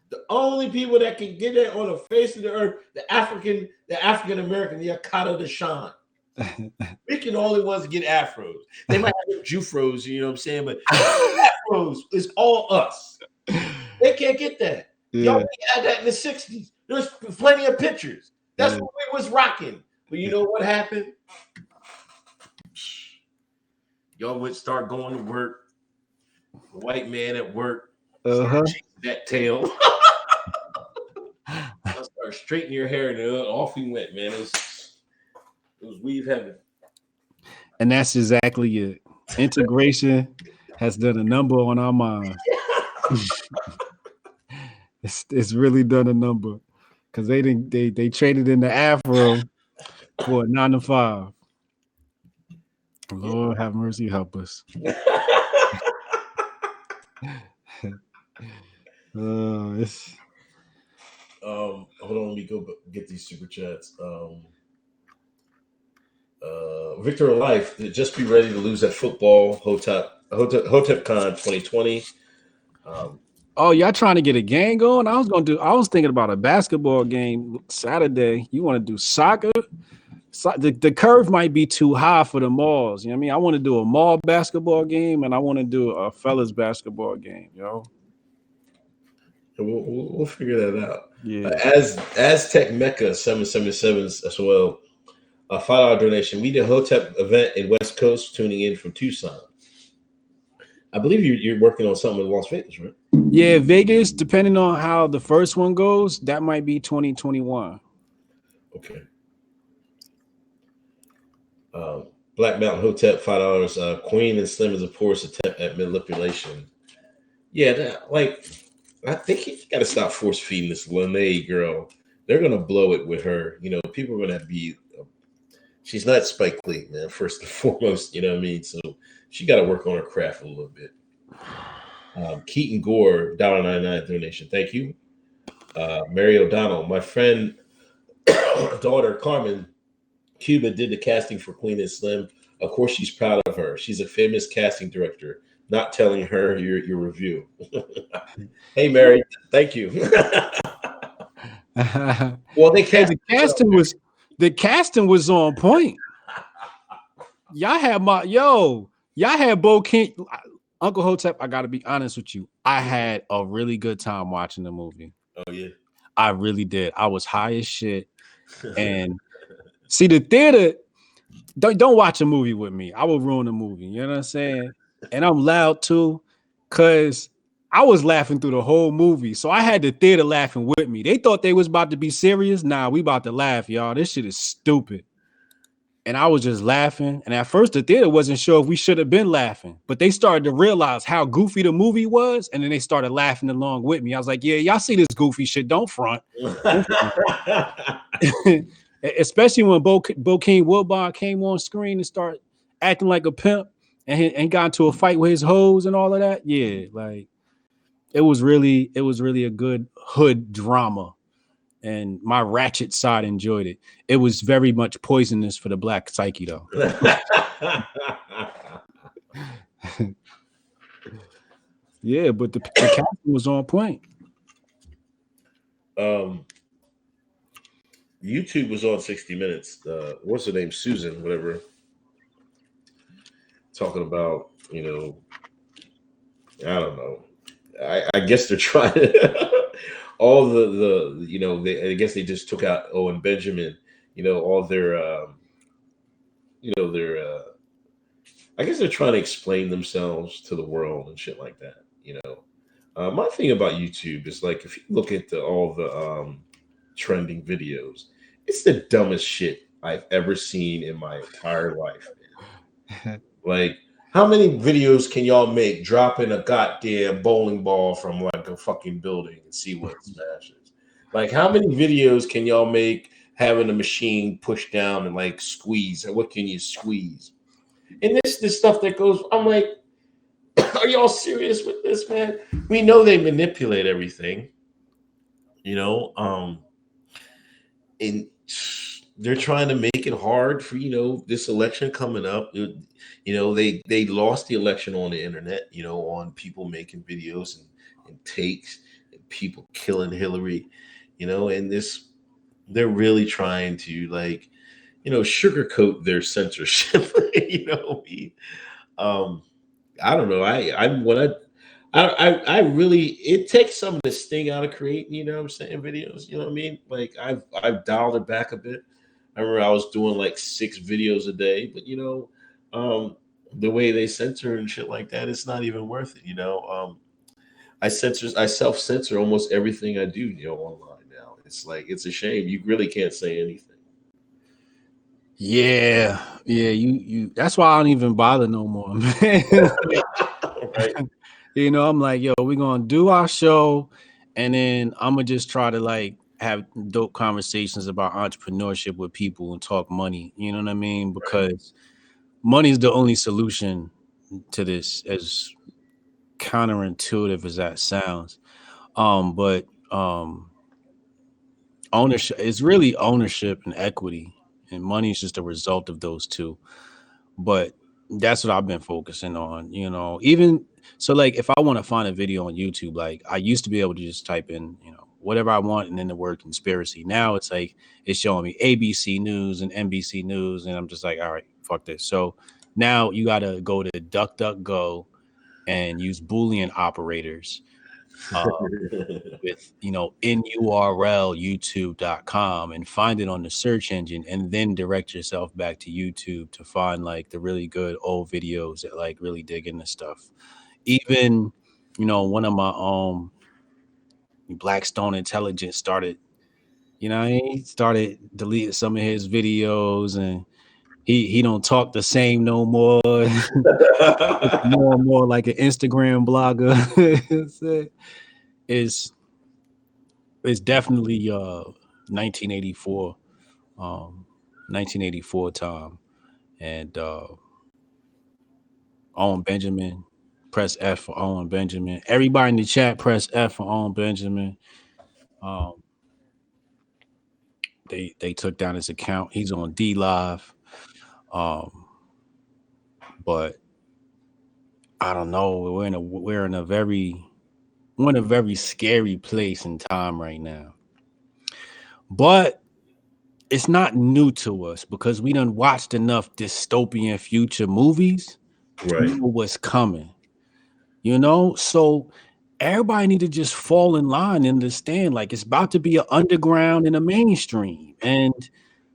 The only people that can get it on the face of the earth, the African American, the Akata Deshaun. We can only ones to get afros. They might have Jufros, you know what I'm saying? But afros is all us. They can't get that. Yeah. Y'all had that in the 60s. There's plenty of pictures. That's what we was rocking. But you know what happened? Y'all would start going to work. The white man at work. That tail. I start straightening your hair and off he went, man. It was weave heaven. And that's exactly it. Integration has done a number on our minds. It's really done a number because they traded in the afro for a 9 to 5. Lord have mercy, help us. Hold on, let me go get these super chats. Victor Life, just be ready to lose at football. Hotep Con 2020. Oh, y'all trying to get a game going? I was thinking about a basketball game Saturday. You want to do soccer? The curve might be too high for the malls. You know what I mean? I want to do a mall basketball game and I want to do a fellas basketball game, yo. We'll figure that out. Yeah. Aztec Mecca 777 as well. A $5 donation. We did a Hotep event in West Coast, tuning in from Tucson. I believe you're working on something in Las Vegas, right? Yeah, Vegas, depending on how the first one goes, that might be 2021. Okay. Black Mountain Hotep, $5. Queen and Slim is a porous attempt at manipulation. Yeah, I think you got to stop force feeding this Lene girl. They're going to blow it with her. People are going to be, she's not Spike Lee, man, first and foremost, you know what I mean? So she got to work on her craft a little bit. Keaton Gore, $1.99 donation. Thank you. Mary O'Donnell, my friend, daughter, Carmen, Cuba did the casting for Queen and Slim. Of course, she's proud of her. She's a famous casting director. not telling her your review. Hey, Mary, thank you. Well, they Hey, cast the casting was on point. Y'all had Bo King, Uncle Hotep. I gotta be honest with you. I had a really good time watching the movie. Oh yeah, I really did. I was high as shit. And see, the theater, don't watch a movie with me. I will ruin the movie. You know what I'm saying? And I'm loud too, because I was laughing through the whole movie. So I had the theater laughing with me. They thought they was about to be serious. Nah, we about to laugh, y'all. This shit is stupid. And I was just laughing. And at first, the theater wasn't sure if we should have been laughing, but they started to realize how goofy the movie was. And then they started laughing along with me. I was like, yeah, y'all see this goofy shit. Don't front. Don't front. Especially when Bo King Woodbine came on screen and started acting like a pimp and got into a fight with his hoes and all of that. Yeah, like it was really a good hood drama. And my ratchet side enjoyed it. It was very much poisonous for the black psyche, though. Yeah, but the casting was on point. YouTube was on 60 Minutes. What's her name? Susan, whatever. Talking about, I don't know. I guess they're trying all I guess they just took out Owen Benjamin, all their their I guess they're trying to explain themselves to the world and shit like that. My thing about YouTube is like if you look at all the trending videos, it's the dumbest shit I've ever seen in my entire life. Like, how many videos can y'all make dropping a goddamn bowling ball from like a fucking building and see what smashes? Like, how many videos can y'all make having a machine push down and like squeeze? And what can you squeeze? And this stuff that goes, I'm like, are y'all serious with this, man? We know they manipulate everything, you know. And they're trying to make it hard for this election coming up. They lost the election on the internet, on people making videos and takes and people killing Hillary, and this they're really trying to like sugarcoat their censorship. um I don't know. I when I really it takes some of the sting out of creating, what I'm saying, videos, what I mean? Like I've dialed it back a bit. I remember I was doing like 6 videos a day, but the way they censor and shit like that, it's not even worth it. I self-censor almost everything I do, online now. It's like it's a shame. You really can't say anything. Yeah, you. That's why I don't even bother no more, man. Right. I'm like, yo, we're gonna do our show, and then I'm gonna just try to like have dope conversations about entrepreneurship with people and talk money. You know what I mean? Because money is the only solution to this, as counterintuitive as that sounds. But ownership is really ownership and equity, and money is just a result of those two. But that's what I've been focusing on, even so, like if I want to find a video on YouTube, like I used to be able to just type in, whatever I want and then the word conspiracy. Now it's like it's showing me ABC News and NBC News, and I'm just like, all right, fuck this. So now you got to go to DuckDuckGo and use Boolean operators with in URL youtube.com and find it on the search engine, and then direct yourself back to YouTube to find like the really good old videos that like really dig into stuff. Even one of my Blackstone Intelligence started, he started deleting some of his videos, and he don't talk the same no more. More and more like an Instagram blogger. is It's definitely 1984, 1984 time, and Owen Benjamin. Press F for Owen Benjamin. Everybody in the chat, press F for Owen Benjamin. Um, they took down his account. He's on D Live, but I don't know. We're in a very scary place in time right now. But it's not new to us because we done watched enough dystopian future movies to Right. know what's coming. So everybody need to just fall in line and understand like it's about to be an underground and a mainstream. And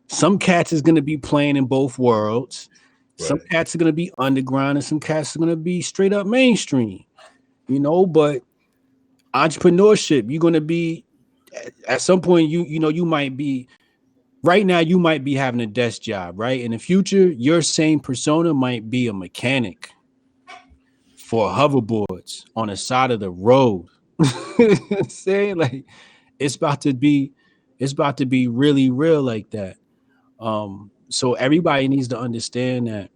some cats is gonna be playing in both worlds. Some Right. cats are gonna be underground and some cats are gonna be straight up mainstream. But entrepreneurship, you're gonna be at some point you might be right now you might be having a desk job, right? In the future, your same persona might be a mechanic for hoverboards on the side of the road. Saying like it's about to be really real like that. So everybody needs to understand that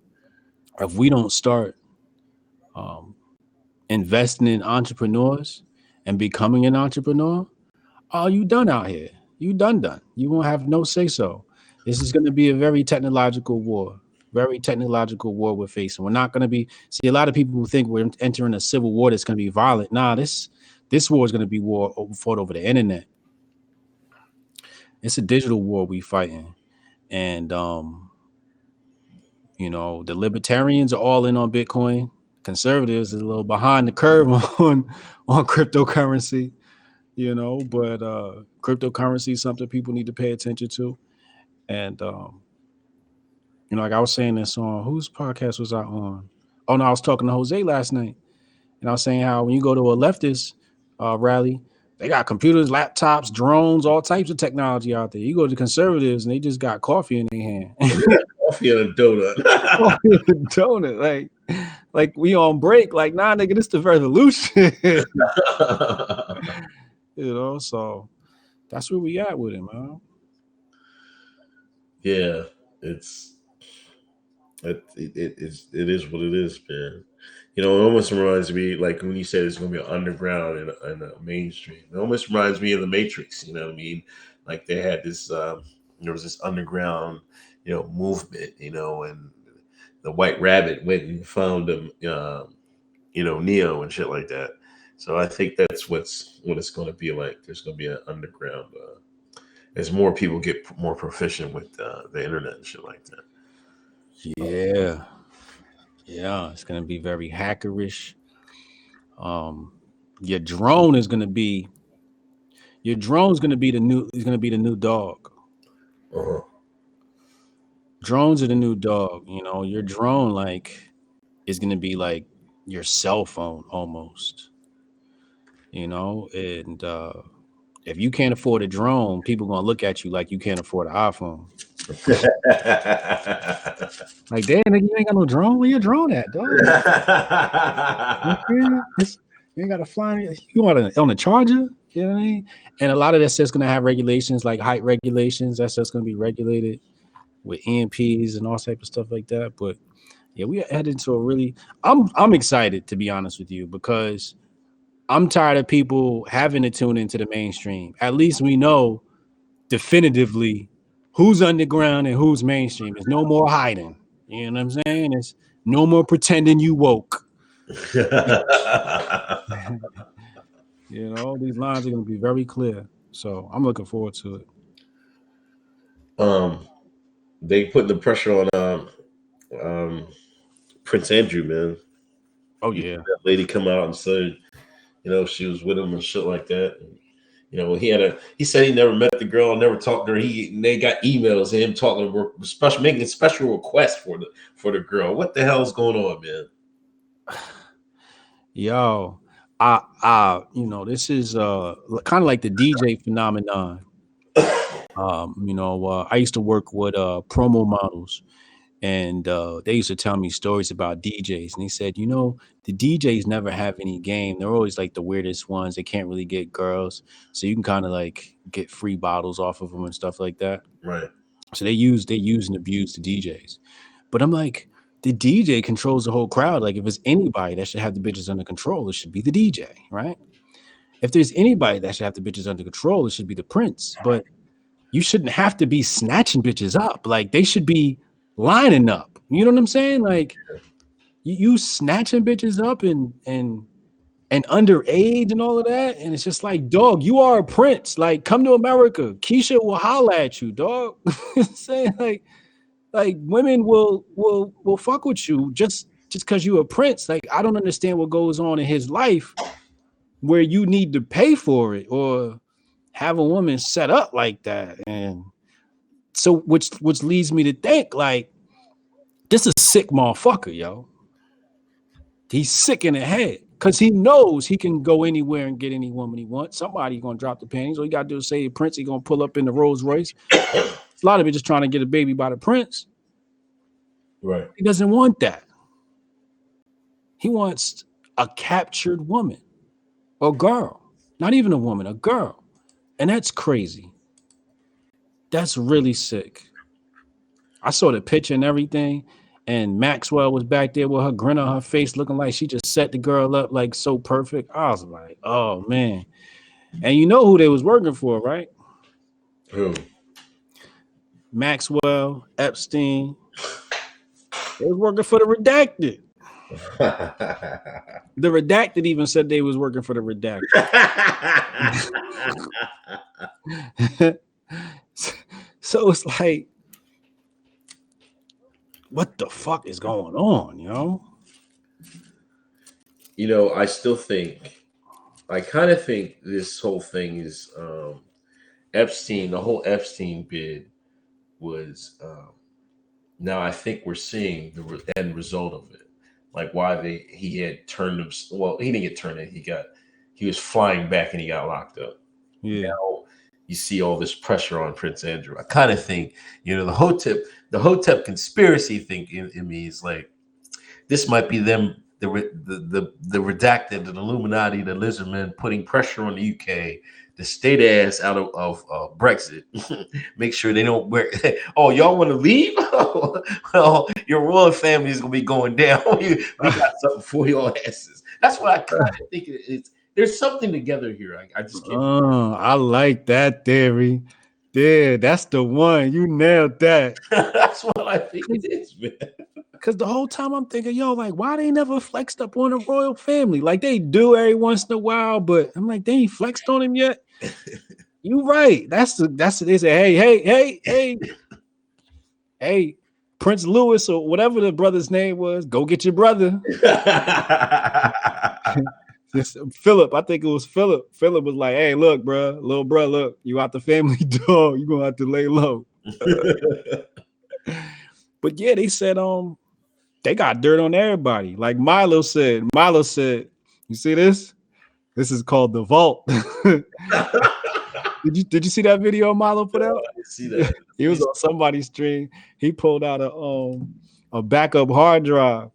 if we don't start um investing in entrepreneurs and becoming an entrepreneur, oh, you done out here. You done. You won't have no say so. This is going to be a very technological war. Very technological war we're facing. We're not going to be. See, a lot of people who think we're entering a civil war that's going to be violent. Nah, this war is going to be fought over the internet. It's a digital war we fighting, and the libertarians are all in on Bitcoin. Conservatives is a little behind the curve on cryptocurrency. But cryptocurrency is something people need to pay attention to. And like I was saying this on whose podcast was I on? Oh no, I was talking to Jose last night, and I was saying how when you go to a leftist rally, they got computers, laptops, drones, all types of technology out there. You go to conservatives, and they just got coffee in their hand. Coffee and a donut. Coffee and donut, like we on break. Like, nah, nigga, this the revolution. So that's where we at with it, man. Yeah, it is what it is, man. It almost reminds me, like when you said it's going to be underground and a mainstream. It almost reminds me of the Matrix. You know what I mean? Like they had this, there was this underground, movement. And the White Rabbit went and found him, Neo and shit like that. So I think that's what it's going to be like. There's going to be an underground. As more people get more proficient with the internet and shit like that. Yeah, it's gonna be very hackerish. Um, your drone is gonna be your drone's gonna be the new dog. Uh-huh. Drones are the new dog. Your drone is gonna be like your cell phone almost. And if you can't afford a drone, people gonna look at you like you can't afford an iPhone. Like, damn, nigga, you ain't got no drone. Where your drone at, dog? You ain't got to fly. You want on a charger? You know what I mean? And a lot of that stuff's gonna have regulations like height regulations. That stuff's gonna be regulated with EMPs and all type of stuff like that. But yeah, we are headed to a really. I'm excited to be honest with you because I'm tired of people having to tune into the mainstream. At least we know definitively who's underground and who's mainstream. There's no more hiding. You know what I'm saying? There's no more pretending you woke. These lines are going to be very clear. So I'm looking forward to it. They put the pressure on Prince Andrew, man. Oh yeah, that lady come out and said, she was with him and shit like that. And, he said he never met the girl, never talked to her. They got emails of him talking, making special requests for the girl. What the hell is going on, man? Yo, this is kind of like the DJ phenomenon. I used to work with promo models, and they used to tell me stories about DJs. And he said, the DJs never have any game. They're always like the weirdest ones. They can't really get girls, so you can kind of like get free bottles off of them and stuff like that. Right. So they use and abuse the DJs. But I'm like, the DJ controls the whole crowd. Like if it's anybody that should have the bitches under control, it should be the DJ, right? If there's anybody that should have the bitches under control, it should be the Prince. But you shouldn't have to be snatching bitches up. Like they should be lining up. You know what I'm saying? Like you snatching bitches up and underage and all of that, and it's just like, dog, you are a prince. Like, come to America. Keisha will holla at you, dog. Saying like women will fuck with you just because you're a prince. Like, I don't understand what goes on in his life where you need to pay for it or have a woman set up like that. And so which leads me to think, like, this is a sick motherfucker, yo. He's sick in the head because he knows he can go anywhere and get any woman he wants. Somebody gonna drop the panties. All you gotta do is say Prince. He gonna pull up in the Rolls Royce. A lot of it just trying to get a baby by the Prince. Right. He doesn't want that. He wants a captured woman or girl. Not even a woman, a girl. And that's crazy. That's really sick. I saw the picture and everything, and Maxwell was back there with her grin on her face, looking like she just set the girl up like so perfect. I was like, oh man. And you know who they was working for, right? Who? Maxwell, Epstein. They was working for the redacted. The redacted even said they was working for the redacted. So it's like, what the fuck is going on, you know? You know, I kind of think this whole thing is Epstein. The whole Epstein bid was. Now I think we're seeing the end result of it, like why he had turned him. Well, he didn't get turned in. He was flying back and he got locked up. Yeah. Now you see all this pressure on Prince Andrew. I kind of think, you know, the Hotep conspiracy thing in me is like, this might be them, the redacted, the Illuminati, the lizardmen putting pressure on the UK to stay their ass out of Brexit. Make sure they don't wear. Oh, y'all want to leave? Well, your royal family is gonna be going down. We got something for your asses. That's what I kind of think it is. There's something together here. I just can't. I like that theory. Yeah, that's the one. You nailed that. That's what I think it is, man. Because the whole time I'm thinking, yo, like, why they never flexed up on the royal family? Like, they do every once in a while, but I'm like, they ain't flexed on him yet. You right. That's they say, hey, Prince Louis or whatever the brother's name was, go get your brother. Philip, I think it was Philip. Philip was like, hey, look, bro, little bro, look, you out the family dog. You're gonna have to lay low. But yeah, they said they got dirt on everybody. Like Milo said, you see this? This is called the vault. Did you see that video Milo put out? I see that. He was on somebody's stream. He pulled out a backup hard drive.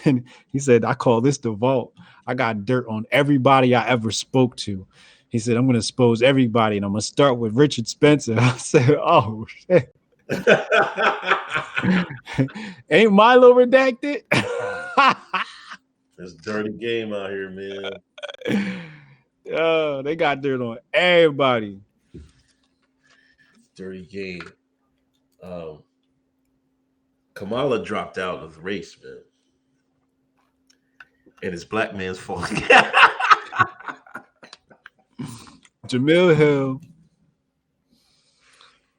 And he said, I call this the vault. I got dirt on everybody I ever spoke to. He said, I'm going to expose everybody, and I'm going to start with Richard Spencer. I said, oh, shit. Ain't Milo redacted? It's a dirty game out here, man. They got dirt on everybody. Dirty game. Kamala dropped out of the race, man. And it's black man's fault. Jamil Hill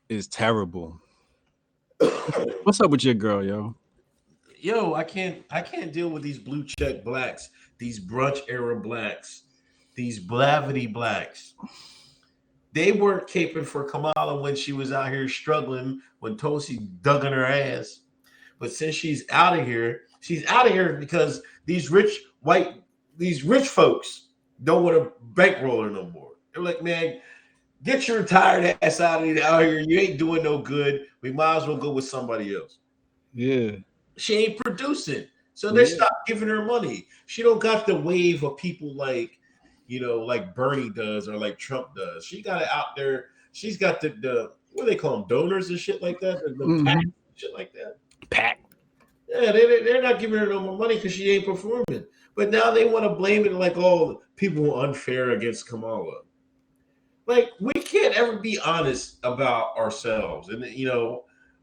is terrible. What's up with your girl, yo? Yo, I can't deal with these blue check blacks, these brunch era blacks, these blavity blacks. They weren't caping for Kamala when she was out here struggling, when Tulsi dug in her ass. But since she's out of here because these rich folks don't want to bankroll her no more. They're like, man, get your tired ass out here. You ain't doing no good. We might as well go with somebody else. Yeah. She ain't producing. So they stopped giving her money. She don't got the wave of people like, you know, like Bernie does or like Trump does. She got it out there. She's got the what do they call them, donors and shit like that? The PAC, shit like that. PAC. Yeah, they're not giving her no more money because she ain't performing. But now they want to blame it like, oh, people were unfair against Kamala. Like, we can't ever be honest about ourselves. And,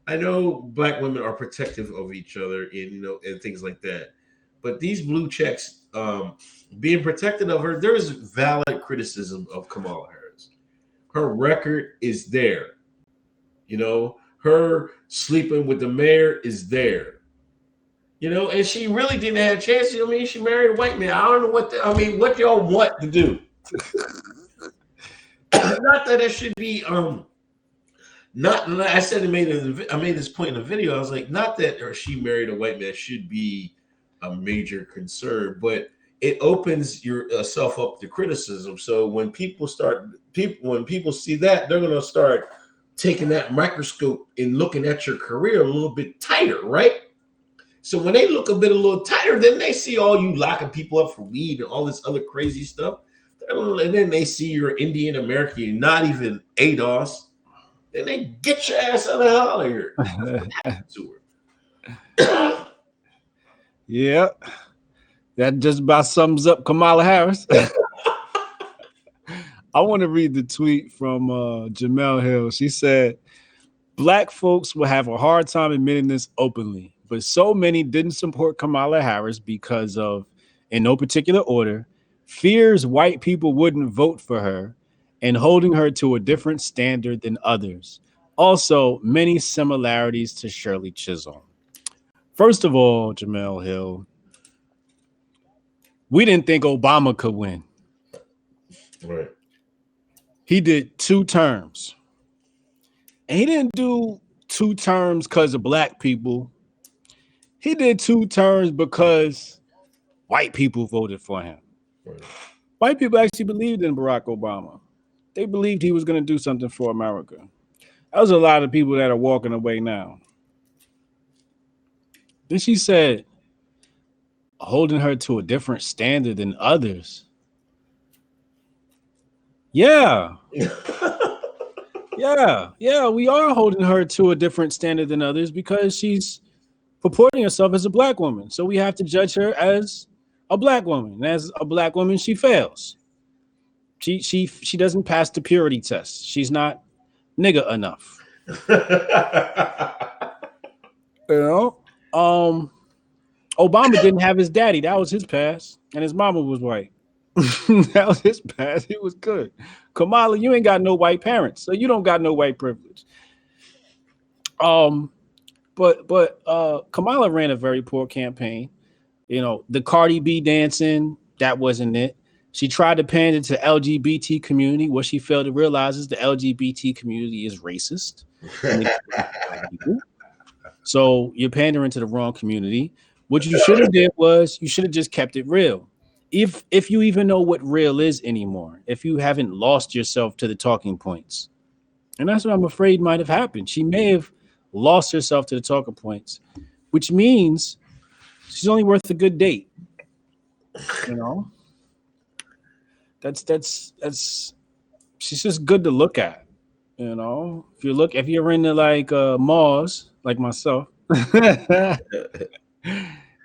I know black women are protective of each other and things like that. but these blue checks being protected of her, there is valid criticism of Kamala Harris. Her record is there. You know, her sleeping with the mayor is there. You know, and she really didn't have a chance. I mean, she married a white man. I don't know what y'all want to do. Not that it should be not I said I made this point in the video. I was like, not that she married a white man should be a major concern, but it opens yourself up to criticism. So when people see that, they're gonna start taking that microscope and looking at your career a little bit tighter, right? So when they look a little tighter, then they see all you locking people up for weed and all this other crazy stuff. And then they see you're Indian American, not even ADOS. Then they get your ass out of hell out of here. To her. Yeah. That just about sums up Kamala Harris. I want to read the tweet from Jamel Hill. She said, Black folks will have a hard time admitting this openly, but so many didn't support Kamala Harris because of, in no particular order, fears white people wouldn't vote for her and holding her to a different standard than others. Also, many similarities to Shirley Chisholm. First of all, Jamel Hill, we didn't think Obama could win. Right. He did 2 terms. And he didn't do 2 terms because of black people. He did 2 terms because white people voted for him. Right. White people actually believed in Barack Obama. They believed he was going to do something for America. There's a lot of people that are walking away now. Then she said, holding her to a different standard than others. Yeah. Yeah, we are holding her to a different standard than others because she's purporting herself as a black woman. So we have to judge her as a black woman. And as a black woman, she fails. She doesn't pass the purity test. She's not nigga enough. You know? Obama didn't have his daddy. That was his past. And his mama was white. That was his past. He was good. Kamala, you ain't got no white parents, so you don't got no white privilege. But Kamala ran a very poor campaign. You know, the Cardi B dancing, that wasn't it. She tried to pander to the LGBT community. What she failed to realize is the LGBT community is racist. So you're pandering to the wrong community. What you should have did was you should have just kept it real. If you even know what real is anymore, if you haven't lost yourself to the talking points. And that's what I'm afraid might have happened. She may have lost herself to the talking points, which means she's only worth a good date. You know? That's she's just good to look at. You know, if you're into like Mars, like myself,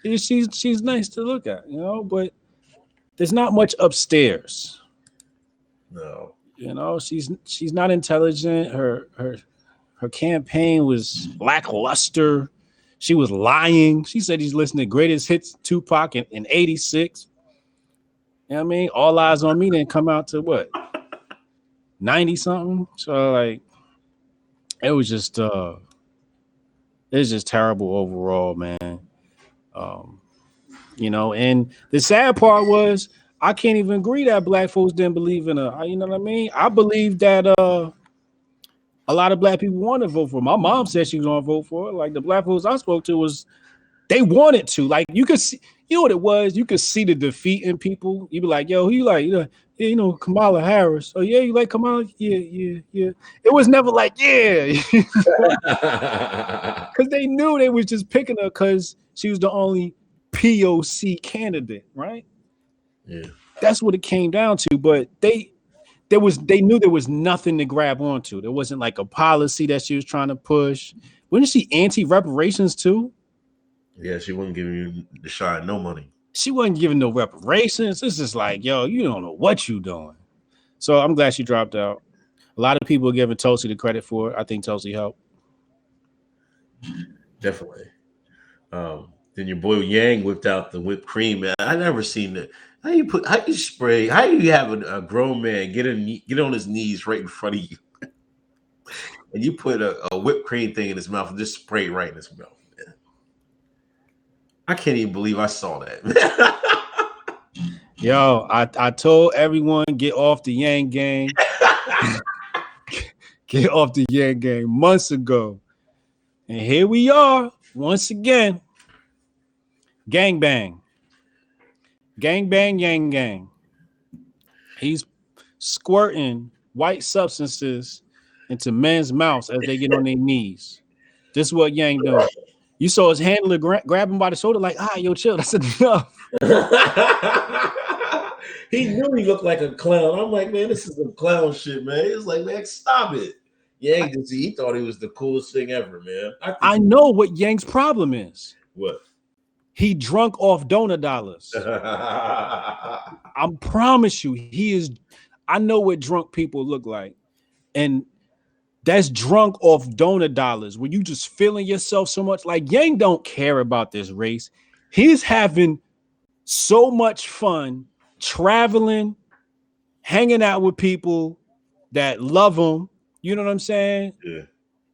she's nice to look at, you know, but there's not much upstairs. No. You know, she's not intelligent. Her campaign was lackluster. She was lying. She said he's listening to Greatest Hits Tupac in 86. You know what I mean? All Eyes on Me didn't come out to what? 90 something. So like it was just terrible overall, man. You know, and the sad part was I can't even agree that black folks didn't believe in her. You know what I mean? I believe that a lot of black people want to vote for her. My mom said she was going to vote for her. Like the black folks I spoke to was they wanted to. Like you could see, you know what it was? You could see the defeat in people. You'd be like, yo, who you like? You know, Kamala Harris. Oh, yeah, you like Kamala? Yeah. It was never like, yeah. Because they knew they was just picking her because she was the only POC candidate, right? Yeah. That's what it came down to. But they knew there was nothing to grab onto. There wasn't like a policy that she was trying to push. Wasn't she anti-reparations too? Yeah, she wasn't giving you the shine no money. She wasn't giving no reparations. It's just like, yo, you don't know what you doing. So I'm glad she dropped out. A lot of people are giving Tulsi the credit for it. I think Tulsi helped. Definitely. Then your boy Yang whipped out the whipped cream. Man, I never seen that. How you spray? How do you have a grown man get on his knees right in front of you, and you put a whipped cream thing in his mouth and just spray it right in his mouth? Man. I can't even believe I saw that. Yo, I told everyone get off the Yang gang. Get off the Yang gang months ago. And here we are once again. Gang bang. Gang bang, Yang gang. He's squirting white substances into men's mouths as they get on their knees. This is what Yang doing. You saw his handler grab him by the shoulder like, yo, chill. That's enough. He knew he looked like a clown. I'm like, man, this is some clown shit, man. It's like, man, stop it. Yang he thought he was the coolest thing ever, man. I know what Yang's problem is. What? He drunk off donor dollars. I promise you, he is. I know what drunk people look like. And that's drunk off donor dollars where you just feeling yourself so much. Like Yang don't care about this race. He's having so much fun traveling, hanging out with people that love him. You know what I'm saying? Yeah.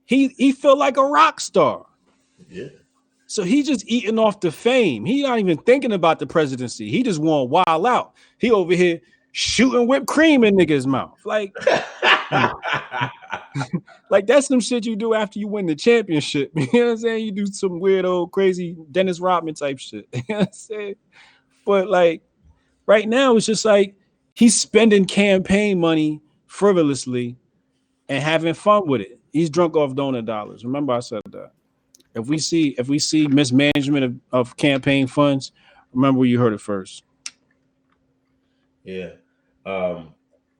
He felt like a rock star. Yeah. So he's just eating off the fame. He's not even thinking about the presidency. He just want to wild out. He over here shooting whipped cream in niggas' mouth. Like, like that's some shit you do after you win the championship. You know what I'm saying? You do some weird old crazy Dennis Rodman type shit. You know what I'm saying? But like right now, it's just like he's spending campaign money frivolously and having fun with it. He's drunk off donor dollars. Remember, I said that. If we see mismanagement of campaign funds, remember you heard it first. Yeah.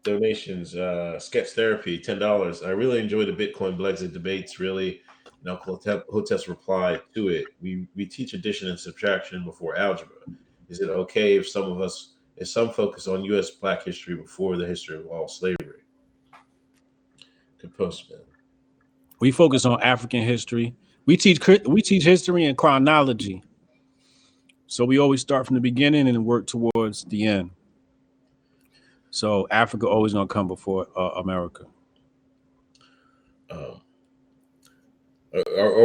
Donations, sketch therapy, $10. I really enjoy the Bitcoin Brexit debates. Really, Hoteps replied to it. We teach addition and subtraction before algebra. Is it okay if some focus on U.S. Black history before the history of all slavery? Good post, man. We focus on African history. We teach history and chronology. So we always start from the beginning and work towards the end. So Africa always gonna come before America. Are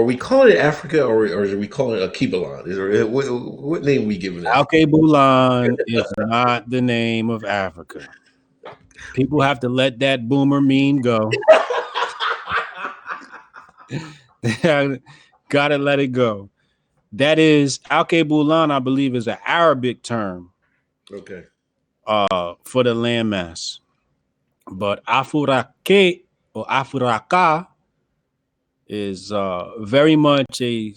we calling it Africa or are we calling it Akibalan? What name are we giving it? Alkebulan is not the name of Africa. People have to let that boomer meme go. Gotta let it go. That is Alkebulan, I believe, is an Arabic term. Okay. For the landmass. But Afurake or Afuraka is very much a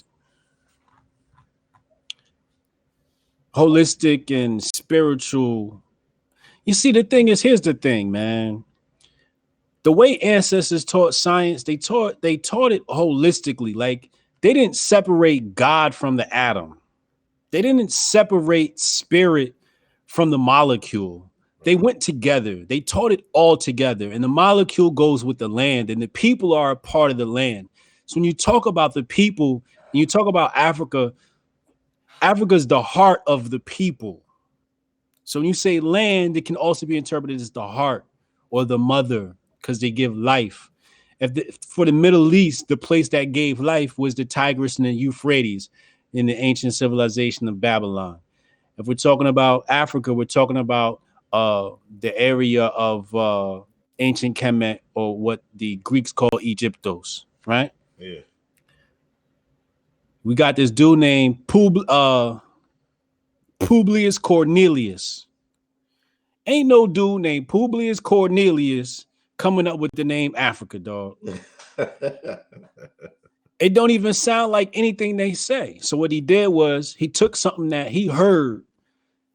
holistic and spiritual. You see, the thing is, here's the thing, man. The way ancestors taught science, they taught it holistically. Like they didn't separate God from the atom. They didn't separate spirit from the molecule. They went together. They taught it all together. And the molecule goes with the land, and the people are a part of the land. So when you talk about the people, and you talk about Africa, Africa's the heart of the people. So when you say land, it can also be interpreted as the heart or the mother, because they give life. For the Middle East, the place that gave life was the Tigris and the Euphrates in the ancient civilization of Babylon. If we're talking about Africa, we're talking about the area of ancient Kemet, or what the Greeks call Egyptos, right? Yeah. We got this dude named Publius Cornelius. Ain't no dude named Publius Cornelius coming up with the name Africa, dog. It don't even sound like anything they say. So what he did was he took something that he heard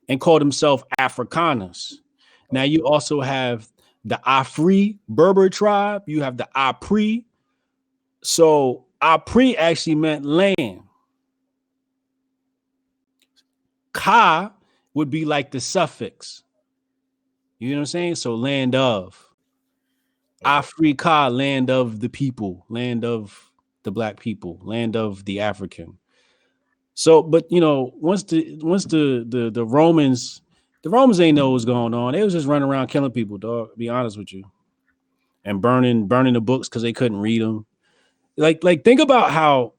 and called himself Africanus. Now you also have the Afri Berber tribe. You have the Apri. So Apri actually meant land. Ka would be like the suffix. You know what I'm saying? So land of. Africa, land of the people, land of the black people, land of the African. So, but you know, once the Romans ain't know what was going on. They was just running around killing people, dog. To be honest with you, and burning the books because they couldn't read them. Like think about how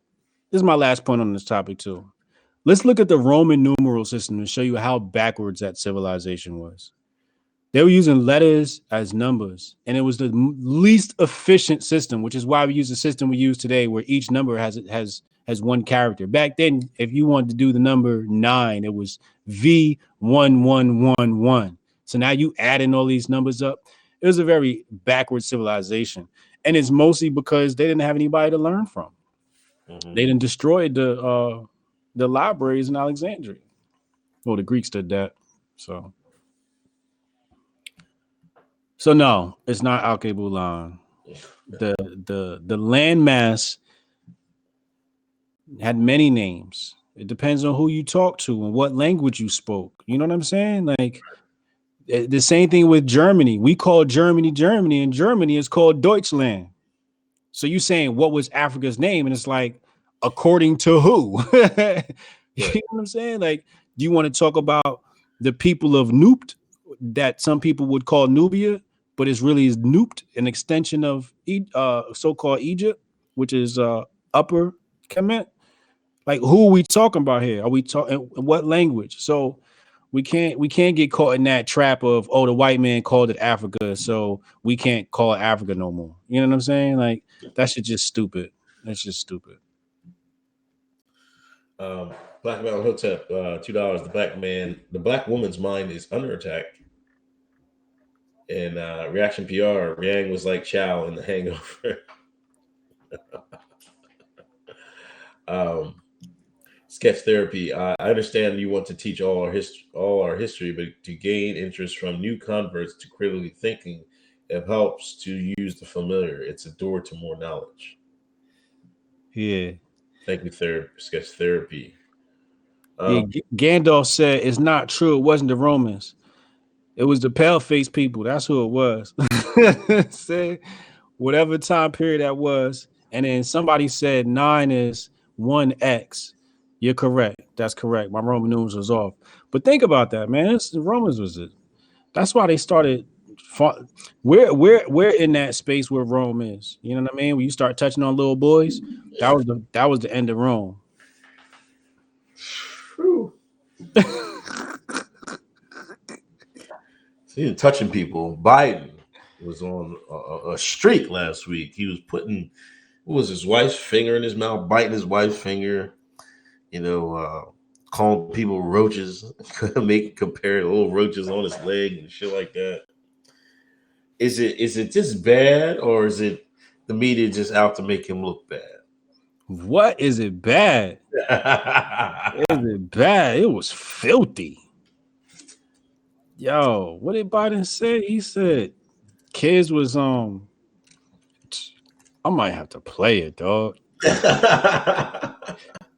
this is my last point on this topic too. Let's look at the Roman numeral system and show you how backwards that civilization was. They were using letters as numbers, and it was the least efficient system, which is why we use the system we use today, where each number has one character. Back then, if you wanted to do the number 9, it was V1111. So now you add in all these numbers up. It was a very backward civilization, and it's mostly because they didn't have anybody to learn from. Mm-hmm. They didn't destroy the libraries in Alexandria. Well, the Greeks did that. So no, it's not Alkebulan. The landmass had many names. It depends on who you talk to and what language you spoke. You know what I'm saying? Like the same thing with Germany. We call Germany Germany, and Germany is called Deutschland. So you saying what was Africa's name, and it's like according to who? You know what I'm saying? Like, do you want to talk about the people of Nupt that some people would call Nubia, but it's really is Nupt, an extension of so-called Egypt, which is Upper Kemet? Like, who are we talking about here? Are we talking what language? So we can't get caught in that trap of, oh, the white man called it Africa, so we can't call it Africa no more. You know what I'm saying? Like, that shit just stupid. That's just stupid. Black Man Hotep, $2. The black woman's mind is under attack. And Reaction PR, Yang was like Chow in The Hangover. Sketch therapy. I understand you want to teach all our history, but to gain interest from new converts to critically thinking, it helps to use the familiar. It's a door to more knowledge. Yeah. Thank you, Sketch therapy. Gandalf said it's not true. It wasn't the Romans. It was the pale-faced people. That's who it was. Say whatever time period that was. And then somebody said 9 is 1x. You're correct. That's correct. My Roman numerals was off. But think about that, man. The Romans was it. That's why they started. We're in that space where Rome is. You know what I mean? When you start touching on little boys, that was the end of Rome. Speaking of touching people, Biden was on a streak last week. He was putting, what was his wife's finger in his mouth, biting his wife's finger, calling people roaches, compare little roaches on his leg and shit like that. Is it just bad, or is it the media just out to make him look bad? What is it bad? Is it bad? It was filthy. Yo, what did Biden say? He said kids was I might have to play it, dog.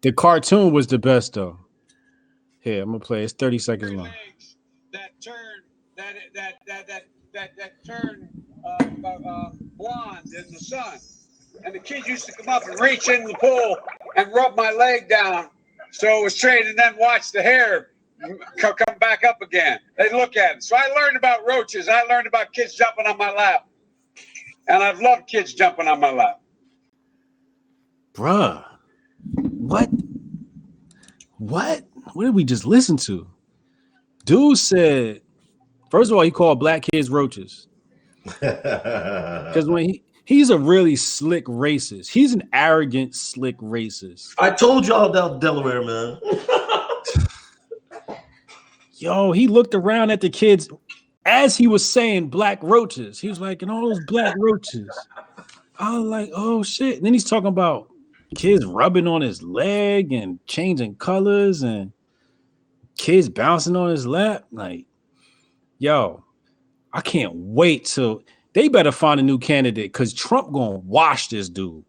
The cartoon was the best though. Here, I'm gonna play it. It's 30 seconds long. That turn blonde in the sun, and the kids used to come up and reach in the pool and rub my leg down, so it was straight, and then watch the hair come back up again. They look at it. So I learned about roaches. I learned about kids jumping on my lap, and I've loved kids jumping on my lap. Bruh, what? What did we just listen to? Dude said, first of all, he called black kids roaches. Because when he's a really slick racist. He's an arrogant, slick racist. I told y'all about Delaware, man. Yo, he looked around at the kids as he was saying black roaches. He was like, and all those black roaches. I was like, oh shit. And then he's talking about kids rubbing on his leg and changing colors and kids bouncing on his lap. Like, yo, I can't wait till they better find a new candidate because Trump gonna wash this dude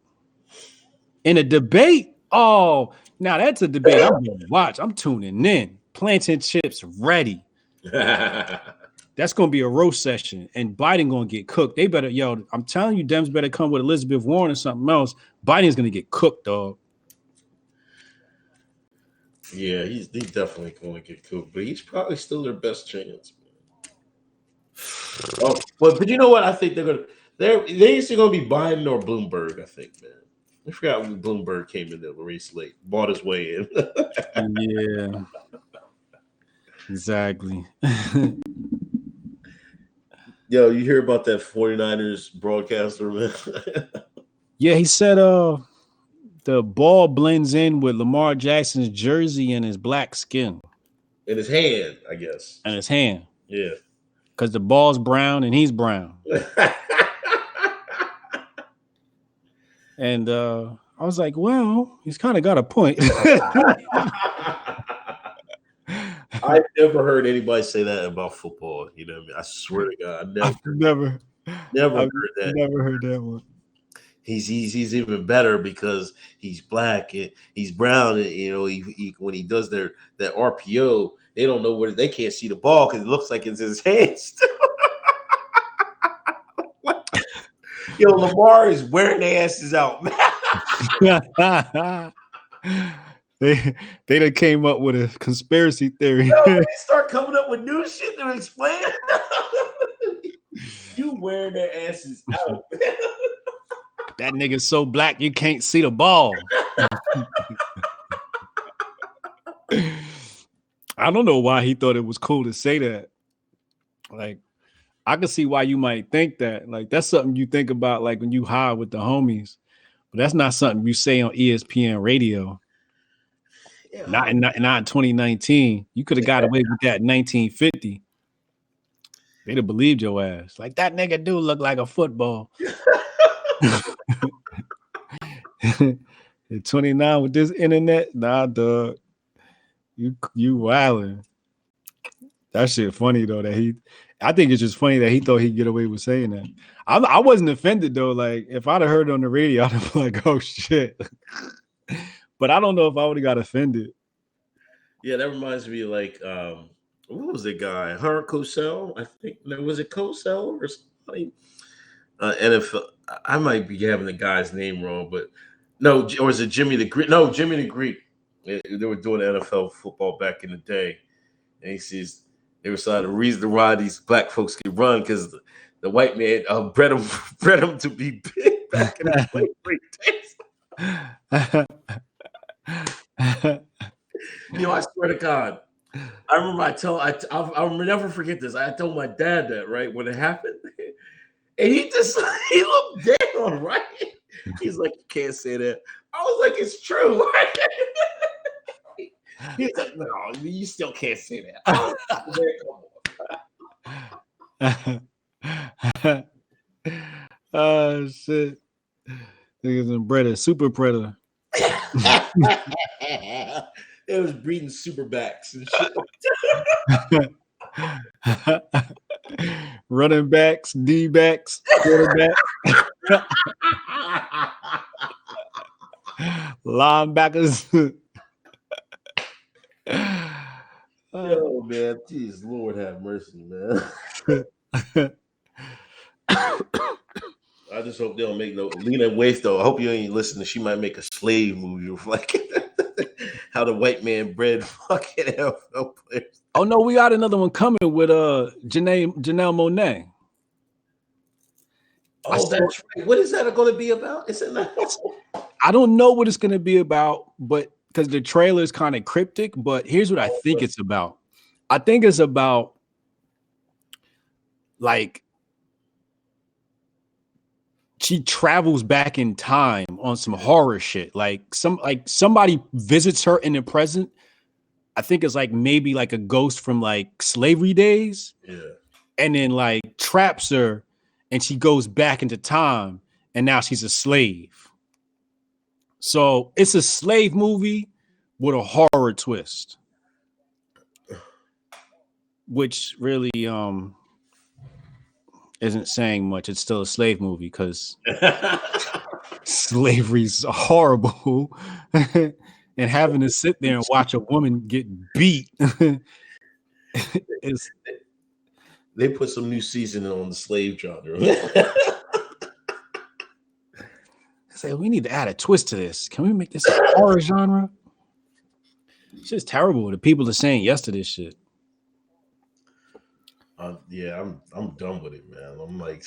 in a debate. Oh, now that's a debate I'm gonna watch. I'm tuning in. Plantain chips ready. That's gonna be a roast session, and Biden gonna get cooked. They better, yo. I'm telling you, Dems better come with Elizabeth Warren or something else. Biden's gonna get cooked, dog. Yeah, he's definitely going to get cooked, but he's probably still their best chance. Oh, but you know what? I think they're either going to be Biden or Bloomberg. I think, man. I forgot when Bloomberg came in the race late, bought his way in. Yeah, exactly. Yo, you hear about that 49ers broadcaster, man? Yeah, he said the ball blends in with Lamar Jackson's jersey and his black skin. In his hand, I guess. And his hand. Yeah. Because the ball's brown and he's brown. And I was like, well, he's kind of got a point. I've never heard anybody say that about football. You know what I mean? I swear to God, I've never heard that. Never heard that one. He's even better because he's black and he's brown, and you know he when he does that RPO, they don't know where they can't see the ball because it looks like it's in his hands. Yo, Lamar is wearing their asses out, man. They done came up with a conspiracy theory. No, they start coming up with new shit to explain. You wearing their asses out. That nigga's so black you can't see the ball. I don't know why he thought it was cool to say that. Like, I can see why you might think that. Like, that's something you think about, like when you high with the homies. But that's not something you say on ESPN radio. Yeah. Not in 2019. You could have got away with that in 1950. They'd have believed your ass. Like, that nigga do look like a football. At 29 with this internet, nah, dog. You wildin'. That shit funny though. I think it's just funny that he thought he'd get away with saying that. I wasn't offended though. Like if I'd have heard it on the radio, I'd have been like, oh shit. But I don't know if I would have got offended. Yeah, that reminds me like what was the guy? Her Cosell, I think. No, was it Cosell or somebody? NFL. I might be having the guy's name wrong, but no, or is it Jimmy the Greek? No, Jimmy the Greek. They were doing NFL football back in the day, and he says they were trying to reason why these black folks could run because the white man bred them to be big back in the slavery days. You know, I swear to God, I remember I'll never forget this. I told my dad that right when it happened. And he looked down, right? He's like, you can't say that. I was like, it's true. Right? He's like, no, you still can't say that. Oh, shit. Niggas inbred a super predator. It was breeding superbacks and shit. Running backs, D-backs, quarterbacks, linebackers. Oh man, jeez, Lord have mercy, man. I just hope they don't make no Lena Waithe though. I hope you ain't listening. She might make a slave movie of like how the white man bred fucking NFL players. Oh no, we got another one coming with Janelle Monáe. Oh, that's right. What is that going to be about? I don't know what it's going to be about, but because the trailer is kind of cryptic. But here's what I think it's about. I think it's about like she travels back in time on some horror shit. Like somebody visits her in the present. I think it's like maybe like a ghost from like slavery days. Yeah. And then like traps her and she goes back into time and now she's a slave. So it's a slave movie with a horror twist. Which really isn't saying much. It's still a slave movie because slavery's horrible. And having to sit there and watch a woman get beat is. They put some new seasoning on the slave genre. Say we need to add a twist to this. Can we make this a horror genre? It's just terrible. The people are saying yes to this shit. Yeah, I'm done with it, man. I'm like,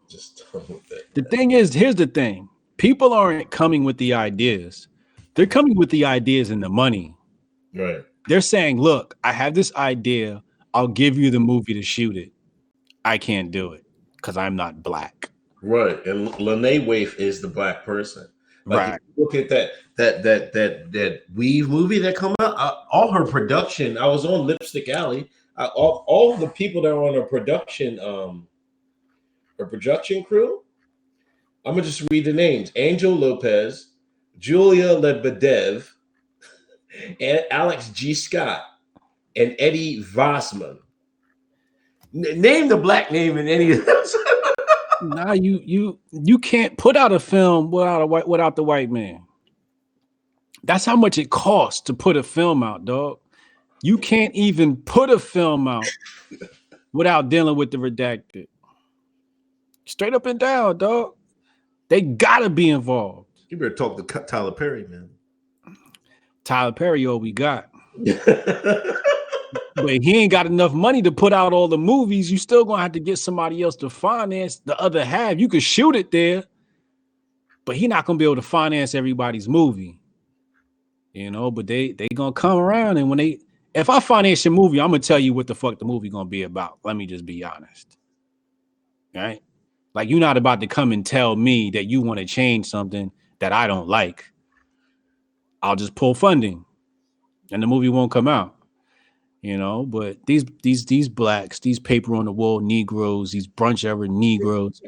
just done with that. The thing is, here's the thing: people aren't coming with the ideas; they're coming with the ideas and the money. Right. They're saying, "Look, I have this idea. I'll give you the movie to shoot it. I can't do it because I'm not black." Right. And Lene Waithe is the black person. Like, if Right. you look at that Weave movie that come out, all her production. I was on Lipstick Alley. All the people that are on her production crew. I'm gonna just read the names: Angel Lopez, Julia Lebedev, and Alex G. Scott, and Eddie Vossman. Name the black name in any of those. Nah, you can't put out a film without the white man. That's how much it costs to put a film out, dog. You can't even put a film out without dealing with the redacted. Straight up and down, dog. They gotta be involved. You better talk to Tyler Perry, man. Tyler Perry, all we got. But he ain't got enough money to put out all the movies. You still gonna have to get somebody else to finance the other half. You could shoot it there, but he not gonna be able to finance everybody's movie. You know, but they gonna come around, and if I finance your movie, I'm gonna tell you what the fuck the movie gonna be about. Let me just be honest. Right? Like, you're not about to come and tell me that you want to change something that I don't like. I'll just pull funding and the movie won't come out. You know, but these blacks, these paper on the wall Negroes, these brunch era Negroes,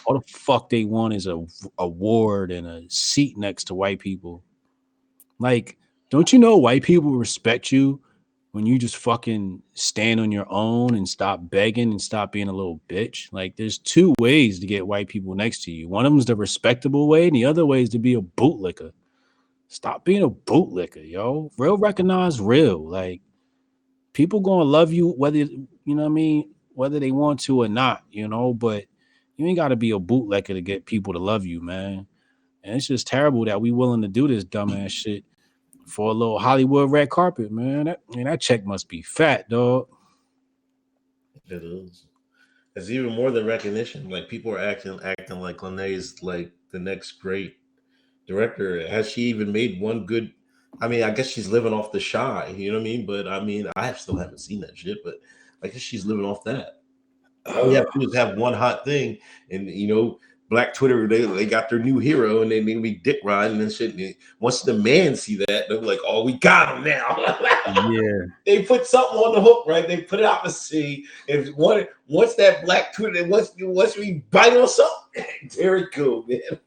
all the fuck they want is a award and a seat next to white people. Like, don't you know white people respect you when you just fucking stand on your own and stop begging and stop being a little bitch? Like, there's two ways to get white people next to you. One of them is the respectable way, and the other way is to be a bootlicker. Stop being a bootlicker, yo. Real recognize real. Like, people gonna love you whether, you know what I mean, whether they want to or not, you know, but you ain't gotta be a bootlicker to get people to love you, man. And it's just terrible that we willing to do this dumbass shit for a little Hollywood red carpet, man. That check must be fat, dog. It is. It's even more than recognition. Like, people are acting like Lene's like the next great director. Has she even made one good? I mean, I guess she's living off The Shy. You know what I mean? But I mean, still haven't seen that shit. But I guess she's living off that. All you have to do is have one hot thing, and you know, Black Twitter, they got their new hero, and they be dick riding and shit. And once the man see that, they're like, "Oh, we got him now." Yeah. They put something on the hook, right? They put it out to sea. If once that Black Twitter, once we bite on something, very cool, man.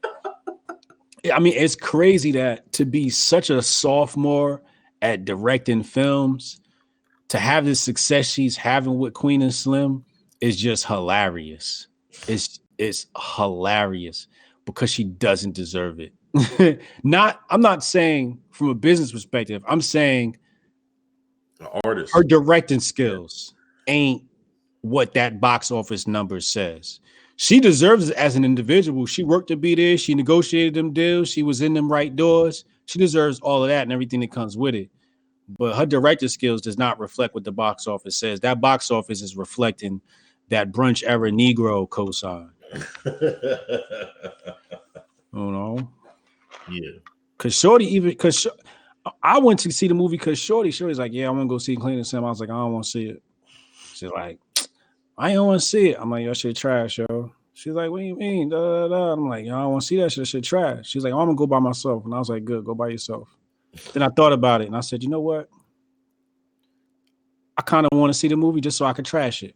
I mean, it's crazy that to be such a sophomore at directing films, to have the success she's having with Queen and Slim is just hilarious. It's hilarious because she doesn't deserve it. I'm not saying from a business perspective. I'm saying Artist, her directing skills ain't what that box office number says. She deserves it as an individual. She worked to be there. She negotiated them deals. She was in them right doors. She deserves all of that and everything that comes with it. But her director skills does not reflect what the box office says. That box office is reflecting that brunch era Negro cosign. You know? Yeah. Because I went to see the movie because Shorty's like, yeah, I want to go see Clean and Sam. I was like, I don't want to see it. She's like, I don't want to see it. I'm like, yo, shit trash, yo. She's like, what do you mean? Da, da, da. I'm like, yo, I don't want to see that shit. Shit trash. She's like, oh, I'm going to go by myself. And I was like, good, go by yourself. Then I thought about it and I said, you know what? I kind of want to see the movie just so I can trash it.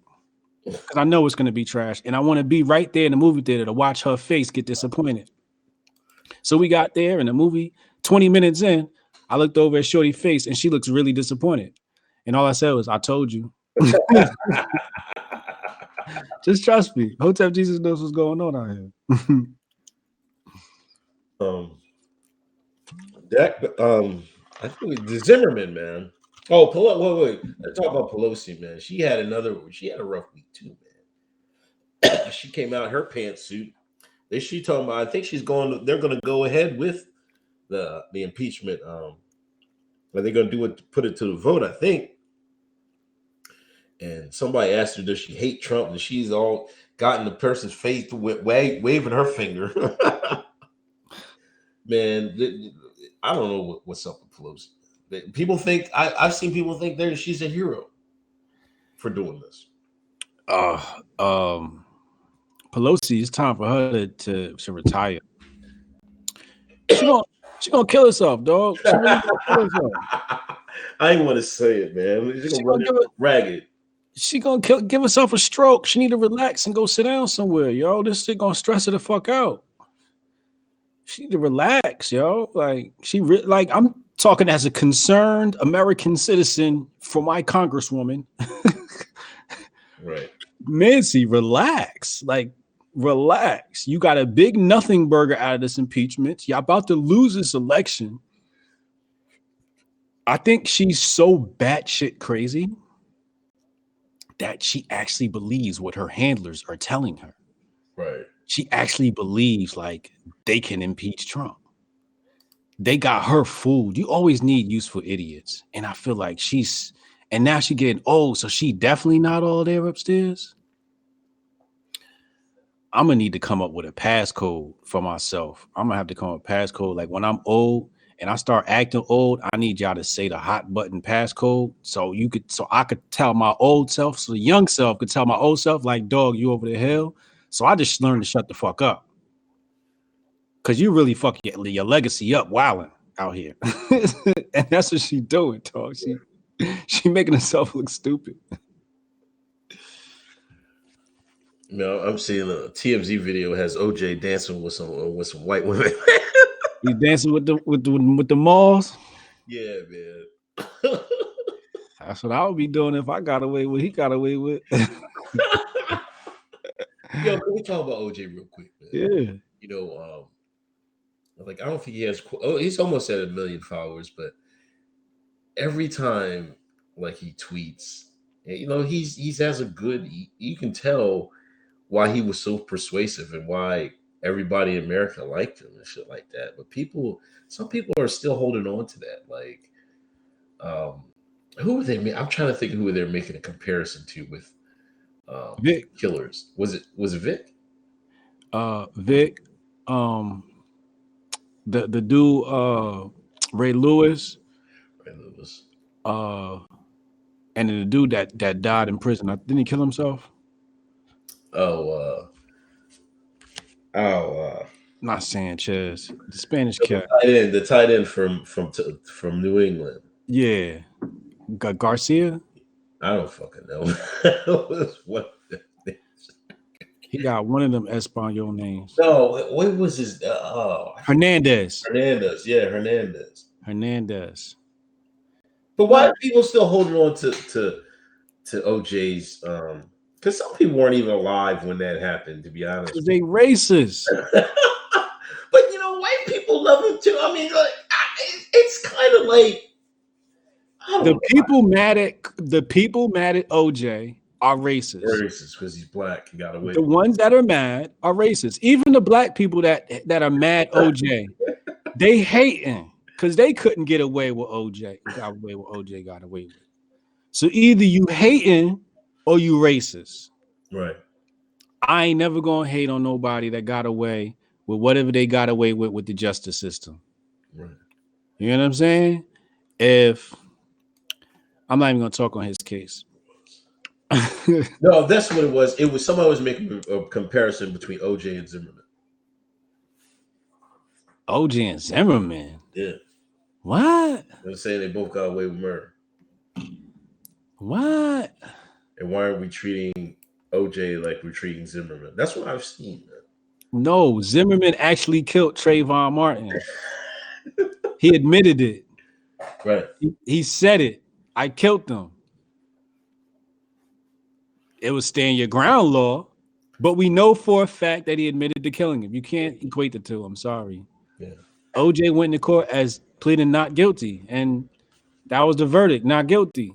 Because I know it's going to be trash. And I want to be right there in the movie theater to watch her face get disappointed. So we got there in the movie, 20 minutes in, I looked over at Shorty's face and she looks really disappointed. And all I said was, I told you. Just trust me. Hotep Jesus knows what's going on out here. I think the Zimmerman, man. Oh, wait. Let's talk about Pelosi, man. She had a rough week too, man. She came out in her pantsuit. She talking about, I think they're gonna go ahead with the impeachment Are they going to do it? Put it to the vote, I think. And somebody asked her, does she hate Trump? And she's all got in the person's face waving her finger. Man, I don't know what's up with Pelosi. People think I've seen people think she's a hero for doing this. Pelosi, it's time for her to retire. She gonna kill herself, dog. She really gonna kill herself. I ain't want to say it, man. She's gonna run it ragged. She gonna give herself a stroke. She need to relax and go sit down somewhere, yo. This shit gonna stress her the fuck out. She need to relax, yo. Like I'm talking as a concerned American citizen for my congresswoman. Right. Nancy, relax. Like, relax. You got a big nothing burger out of this impeachment. Y'all about to lose this election. I think she's so batshit crazy that she actually believes what her handlers are telling her. Right. She actually believes like they can impeach Trump. They got her fooled. You always need useful idiots. And I feel like and now she getting old, so she definitely not all there upstairs. I'm gonna need to come up with a passcode for myself. I'm gonna have to come up with a passcode. Like when I'm old and I start acting old, I need y'all to say the hot button passcode so I could tell my old self, so the young self could tell my old self, like, dog, you over the hill. So I just learned to shut the fuck up. Cause you really fuck your legacy up wilding out here. And that's what she doing, dog. She making herself look stupid. No, I'm seeing a TMZ video has OJ dancing with some white women. He's dancing with the malls. Yeah, man. That's what I would be doing if I got away with he got away with. Yo, can we talk about OJ real quick, man? Yeah. You know, like I don't think he has. Oh, he's almost at 1 million followers, but every time like he tweets, you know, he's has a good. You can tell why he was so persuasive and why everybody in America liked him and shit like that. But some people are still holding on to that. Like, who were they? I'm trying to think of who they're making a comparison to with Vic. killers. Was it Vic? Vic. The dude, Ray Lewis. Ray Lewis. And then the dude that died in prison. Didn't he kill himself? Not Sanchez, the Spanish cat. The tight end from New England. Yeah, Garcia. I don't fucking know. What? He got one of them Espanol names. No, what was his? Hernandez. Yeah, Hernandez. But why are people still holding on to OJ's? Because some people weren't even alive when that happened. To be honest, because they racist. But you know, white people love him too. I mean, like, it's kind of like the people mad at OJ are racist. Racist because he's black. He got away. The ones that are mad are racist. Even the black people that are mad OJ, they hating because they couldn't get away with OJ. Got away with. So either you hating or you racist. Right. I ain't never gonna hate on nobody that got away with whatever they got away with the justice system. Right. You know what I'm saying? If I'm not even gonna talk on his case. No, that's what it was. It was somebody was making a comparison between OJ and Zimmerman. OJ and Zimmerman? Yeah. What? They're saying they both got away with murder. What? And why are we treating OJ like we're treating Zimmerman? That's what I've seen, man. No, Zimmerman actually killed Trayvon Martin. He admitted it. Right. He said it. I killed them. It was stand your ground law, but we know for a fact that he admitted to killing him. You can't equate the two. I'm sorry. Yeah. OJ went into court as pleading not guilty, and that was the verdict, not guilty.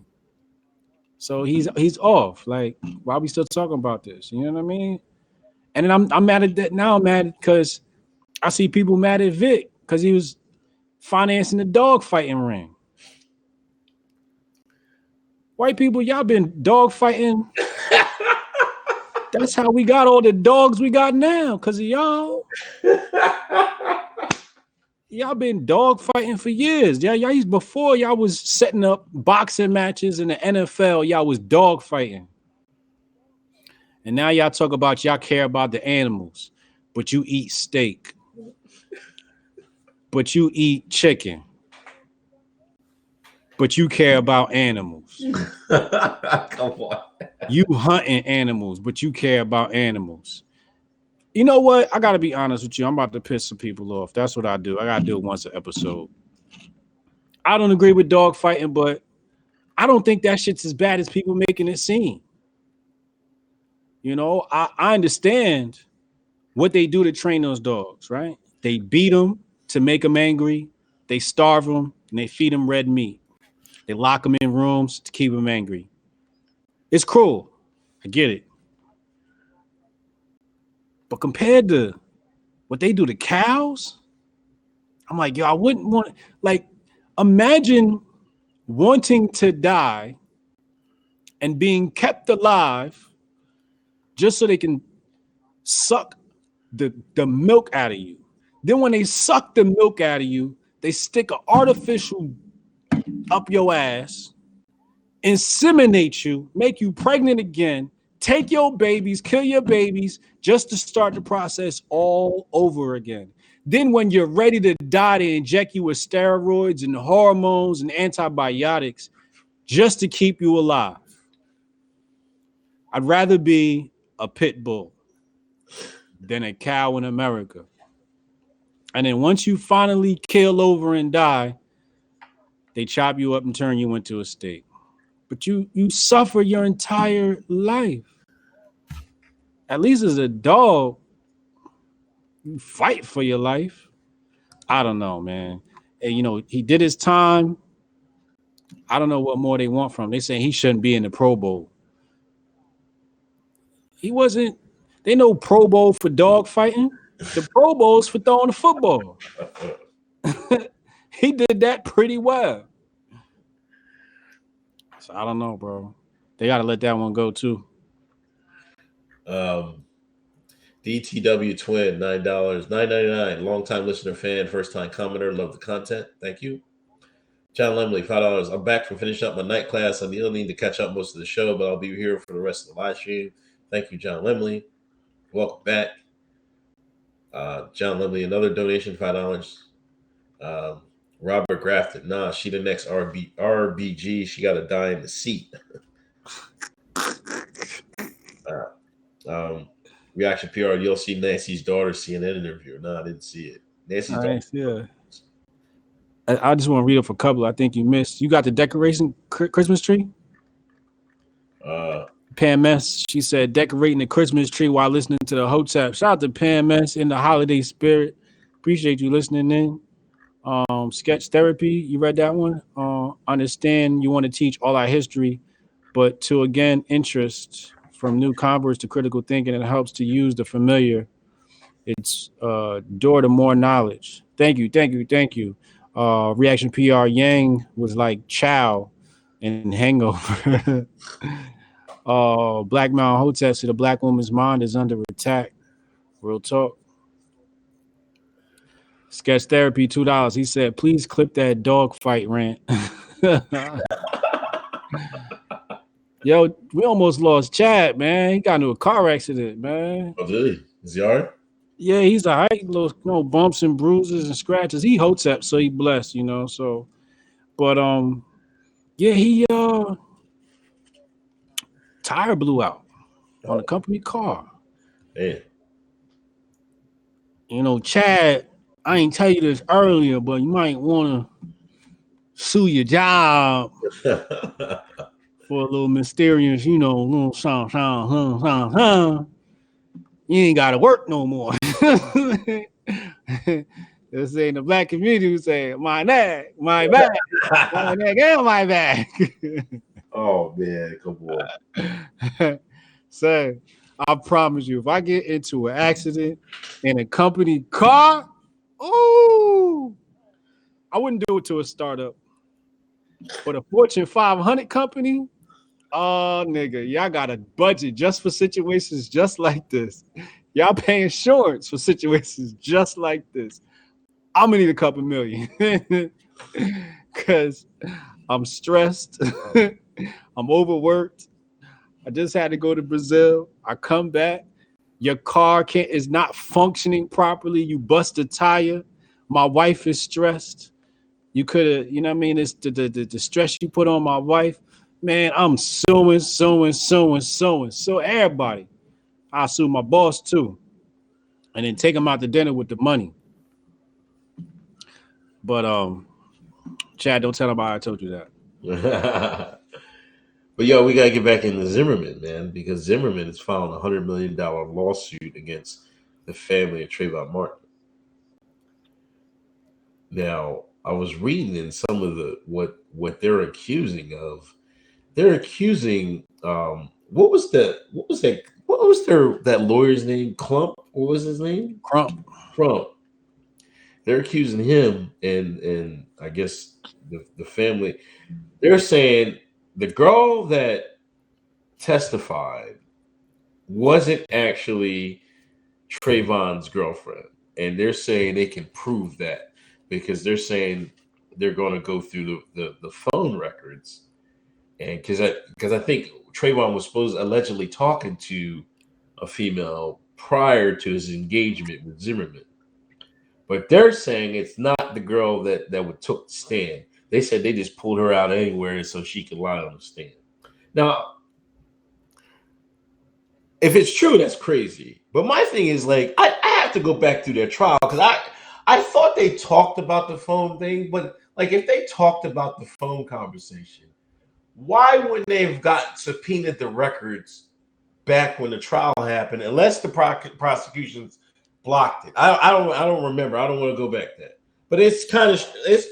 So he's off. Like, why are we still talking about this? You know what I mean? And then I'm mad at that now. I'm mad because I see people mad at Vic because he was financing the dog fighting ring. White people, y'all been dog fighting. That's how we got all the dogs we got now, because of y'all. Y'all been dog fighting for years. Y'all before y'all was setting up boxing matches in the NFL, y'all was dog fighting. And now y'all talk about y'all care about the animals, but you eat steak. But you eat chicken. But you care about animals. Come on. You hunting animals, but you care about animals. You know what? I got to be honest with you. I'm about to piss some people off. That's what I do. I got to do it once an episode. I don't agree with dog fighting, but I don't think that shit's as bad as people making it seem. You know, I understand what they do to train those dogs, right? They beat them to make them angry. They starve them and they feed them red meat. They lock them in rooms to keep them angry. It's cruel. I get it. But compared to what they do to cows, I'm like, yo, I wouldn't want, like, imagine wanting to die and being kept alive just so they can suck the milk out of you. Then when they suck the milk out of you, they stick an artificial up your ass, inseminate you, make you pregnant again, take your babies, kill your babies, just to start the process all over again. Then when you're ready to die, they inject you with steroids and hormones and antibiotics just to keep you alive. I'd rather be a pit bull than a cow in America. And then once you finally kill over and die, they chop you up and turn you into a steak. But you suffer your entire life. At least as a dog, you fight for your life. I don't know, man. And, you know, he did his time. I don't know what more they want from him. They saying he shouldn't be in the Pro Bowl. He wasn't. They know Pro Bowl for dog fighting. The Pro Bowl's for throwing the football. He did that pretty well. So I don't know, bro. They got to let that one go too. DTW Twin, $9, $9.99. Longtime listener, fan, first time commenter. Love the content. Thank you. John Lemley, $5. I'm back from finishing up my night class. I'm still need to catch up most of the show, but I'll be here for the rest of the live stream. Thank you, John Lemley. Welcome back. John Lemley, another donation, $5. Robert Grafton, nah, she the next RBG. She got to die in the seat. Reaction PR, you'll see Nancy's daughter CNN interview. No, I didn't see it. Nancy's daughter. Yeah. I just want to read up a couple. I think you missed. You got the decoration Christmas tree? Pam S. She said decorating the Christmas tree while listening to the Hoteps. Shout out to Pam S. in the holiday spirit. Appreciate you listening in. Sketch therapy. You read that one? Understand you want to teach all our history, but to again interest from new converts to critical thinking, it helps to use the familiar. It's door to more knowledge. Thank you. Reaction PR Yang was like Chow and Hangover. Black Mountain Hotel said the black woman's mind is under attack. Real talk. Sketch therapy, $2. He said, please clip that dog fight rant. Yo, we almost lost Chad, man. He got into a car accident, man. Oh, did he? Is he all right? Yeah, he's all right. Little bumps and bruises and scratches. He Hoteps, so he blessed, you know. So, but yeah, he tire blew out on a company car. Yeah. You know, Chad, I ain't tell you this earlier, but you might want to sue your job for a little mysterious, you know, little you ain't got to work no more. This ain't the black community who say, my neck, my back, my neck and my back. Oh, man, come on. So, I promise you, if I get into an accident in a company car, ooh, I wouldn't do it to a startup. But a Fortune 500 company, Oh, nigga, y'all got a budget just for situations just like this. Y'all pay insurance for situations just like this. I'm gonna need a couple million because I'm stressed. I'm overworked. I just had to go to Brazil. I come back. Your car is not functioning properly. You bust a tire. My wife is stressed. You could have, you know what I mean? It's the stress you put on my wife. Man, I'm suing. So everybody. I'll sue my boss too. And then take him out to dinner with the money. But Chad, don't tell nobody I told you that. But yo, we gotta get back into Zimmerman, man, because Zimmerman has filed $100 million lawsuit against the family of Trayvon Martin. Now, I was reading in some of the what they're accusing of. They're accusing what was that lawyer's name? Clump? What was his name? Crump. Crump. They're accusing him and I guess the family. They're saying the girl that testified wasn't actually Trayvon's girlfriend, and they're saying they can prove that because they're saying they're going to go through the phone records, and because I think Trayvon was allegedly talking to a female prior to his engagement with Zimmerman, but they're saying it's not the girl that took the stand. They said they just pulled her out anywhere so she could lie on the stand. Now, if it's true, that's crazy. But my thing is, like, I have to go back through their trial because I thought they talked about the phone thing, but like if they talked about the phone conversation, why wouldn't they have got subpoenaed the records back when the trial happened? Unless the prosecutions blocked it. I don't remember. I don't want to go back there. But it's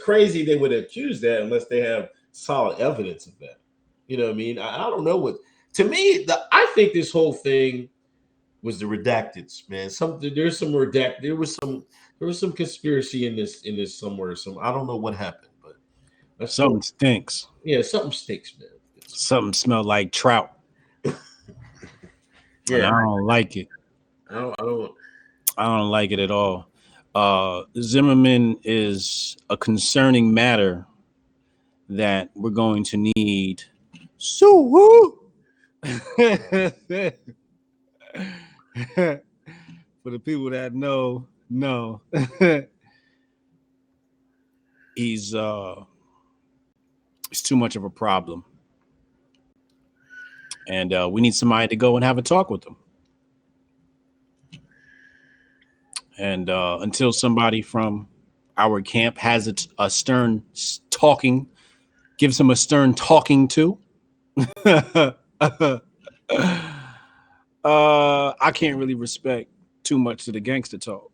crazy they would accuse that unless they have solid evidence of that. You know what I mean? I don't know what. To me, I think this whole thing was the redacteds, man. There was some conspiracy in this somewhere. I don't know what happened, but something stinks. Yeah, something stinks, man. Something smelled like trout. Yeah, I don't like it. I don't like it at all. Zimmerman is a concerning matter that we're going to need. So woo. For the people that know, he's it's too much of a problem, and we need somebody to go and have a talk with him. And until somebody from our camp has a stern talking, gives him a stern talking to, I can't really respect too much of the gangster talk.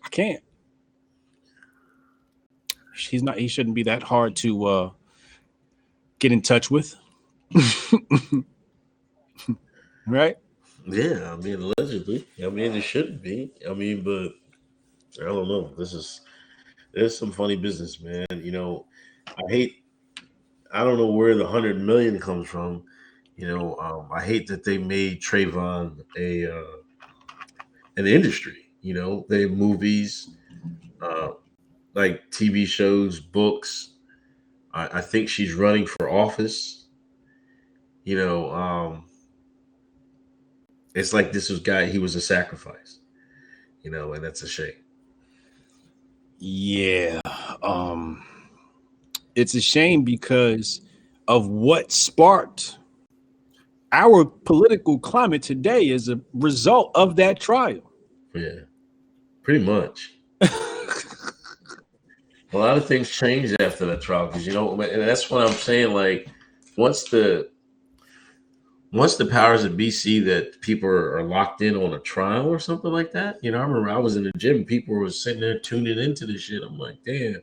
I can't. He shouldn't be that hard to get in touch with. Right? Yeah, I mean, allegedly. I mean, it shouldn't be. I mean, but I don't know. There's some funny business, man. You know, I don't know where the 100 million comes from. You know, I hate that they made Trayvon an industry. You know, they have movies, uh, like TV shows, books. I think she's running for office. You know, it's like he was a sacrifice. You know, and that's a shame. Yeah. It's a shame because of what sparked our political climate today is a result of that trial. Yeah, pretty much. A lot of things changed after that trial because and that's what I'm saying. Like, once the powers of BC that people are locked in on a trial or something like that, I remember I was in the gym, people were sitting there tuning into this shit. I'm like, damn,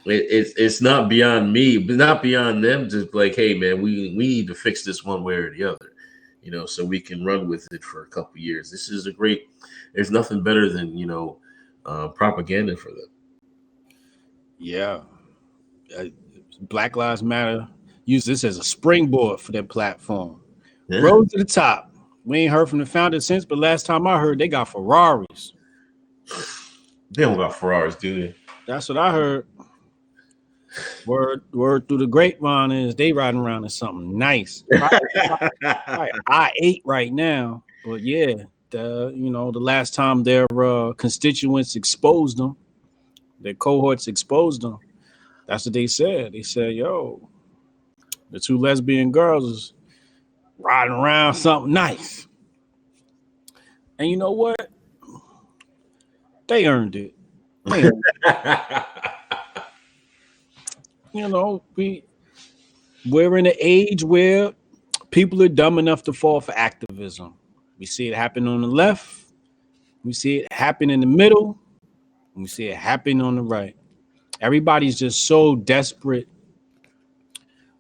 it's not beyond me, but not beyond them. Just like, hey, man, we need to fix this one way or the other, so we can run with it for a couple years. This is there's nothing better than propaganda for them. Yeah. Black Lives Matter use this as a springboard for their platform. Yeah. Rose to the top. We ain't heard from the founder since, but last time I heard, they got Ferraris. They don't got Ferraris, do they? That's what I heard. Word through the grapevine is they riding around in something nice. Probably I-8 right now, but yeah, the last time their constituents exposed them, their cohorts exposed them. That's what they said. They said, "Yo, the two lesbian girls is riding around something nice." And you know what? They earned it. We're in an age where people are dumb enough to fall for activism. We see it happen on the left. We see it happen in the middle. And we see it happen on the right. Everybody's just so desperate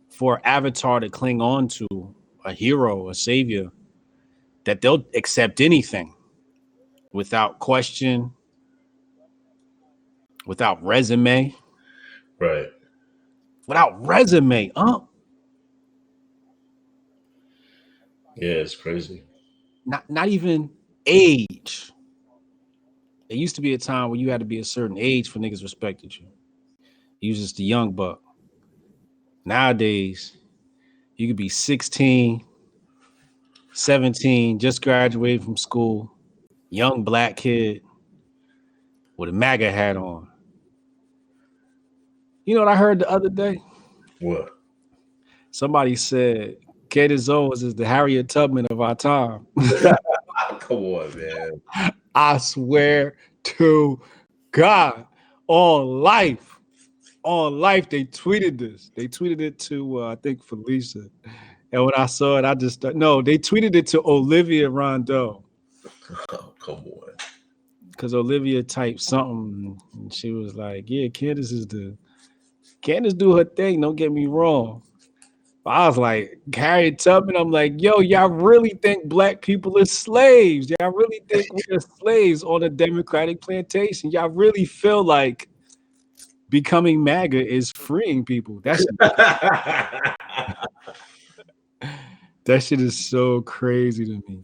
for an avatar to cling on to, a hero, a savior, that they'll accept anything without question, without resume. Right. Without resume, Yeah, it's crazy. Not even age. There used to be a time where you had to be a certain age for niggas respected you. You was just a young buck. Nowadays, you could be 16, 17, just graduated from school, young black kid with a MAGA hat on. You know what I heard the other day? What? Somebody said Candace Owens is the Harriet Tubman of our time. Come on, man. I swear to God, on life, they tweeted this. They tweeted it to, I think, Felicia. And when I saw it, I just thought, no, they tweeted it to Olivia Rondeau. Oh, come on. Because Olivia typed something, and she was like, yeah, Candace do her thing, don't get me wrong. But I was like, Harriet Tubman, I'm like, yo, y'all really think black people are slaves? Y'all really think we're slaves on a Democratic plantation? Y'all really feel like becoming MAGA is freeing people? That shit is so crazy to me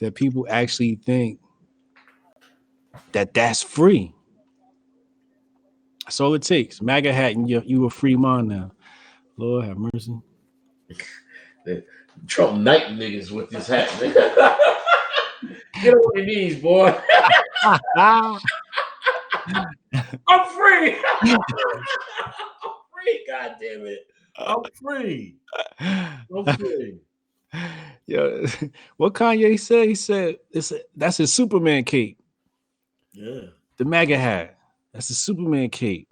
that people actually think that that's free. That's all it takes. MAGA hat and you a free man now. Lord have mercy. Trump night niggas with this hat, nigga. Get on your knees, boy. I'm free. I'm free, God damn it. I'm free. I'm free. Yo, what Kanye said? He said that's his Superman cape. Yeah. The MAGA hat. That's the Superman cape.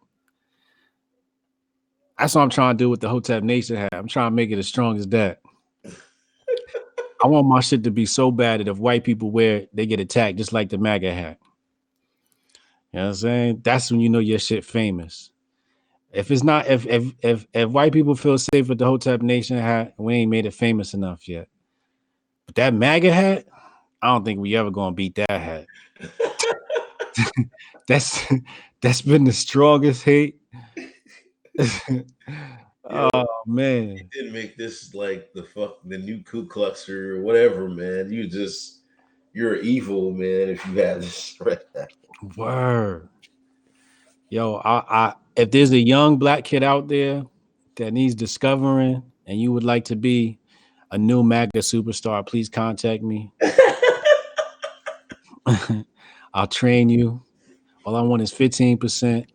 That's what I'm trying to do with the Hotep Nation hat. I'm trying to make it as strong as that. I want my shit to be so bad that if white people wear it, they get attacked just like the MAGA hat. You know what I'm saying? That's when you know your shit famous. If it's not, if white people feel safe with the Hotep Nation hat, we ain't made it famous enough yet. But that MAGA hat, I don't think we ever gonna beat that hat. that's been the strongest hate. Oh man, He didn't make this like the new Ku Klux or whatever, man. You're evil, man. If you have this right now. Word. Yo, I if there's a young black kid out there that needs discovering and you would like to be a new MAGA superstar, please contact me. I'll train you. All I want is 15%.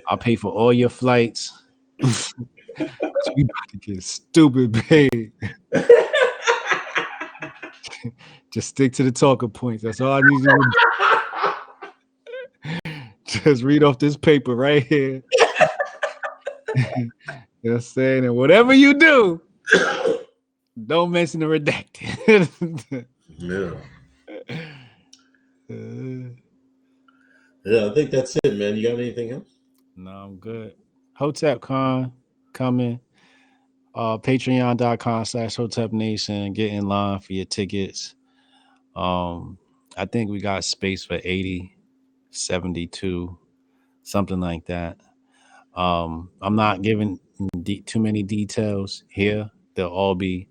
I'll pay for all your flights. You about to get stupid paid. Just stick to the talking points. That's all I need you to do. Just read off this paper right here. You know what I'm saying? And whatever you do, don't mention the redacted. Yeah. Yeah, I think that's it, man. You got anything else? No, I'm good. Hotep Con coming. Patreon.com/Hotep Nation. Get in line for your tickets. I think we got space for 80, 72, something like that. I'm not giving too many details here. They'll all be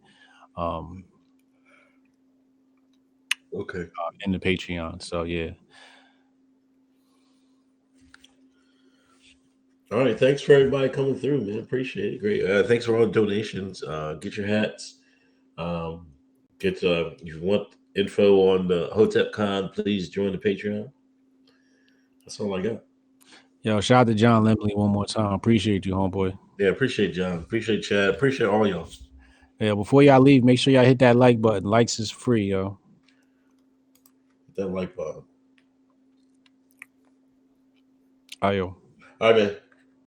Okay. in the Patreon. So yeah. All right. Thanks for everybody coming through, man. Appreciate it. Great. Thanks for all the donations. Get your hats. If you want info on the Hotep Con, please join the Patreon. That's all I got. Yo, shout out to John Lemley one more time. Appreciate you, homeboy. Yeah, appreciate John. Appreciate Chad. Appreciate all y'all. Yeah, before y'all leave, make sure y'all hit that like button. Likes is free, yo. Hit that like button. Ayo. All right, man.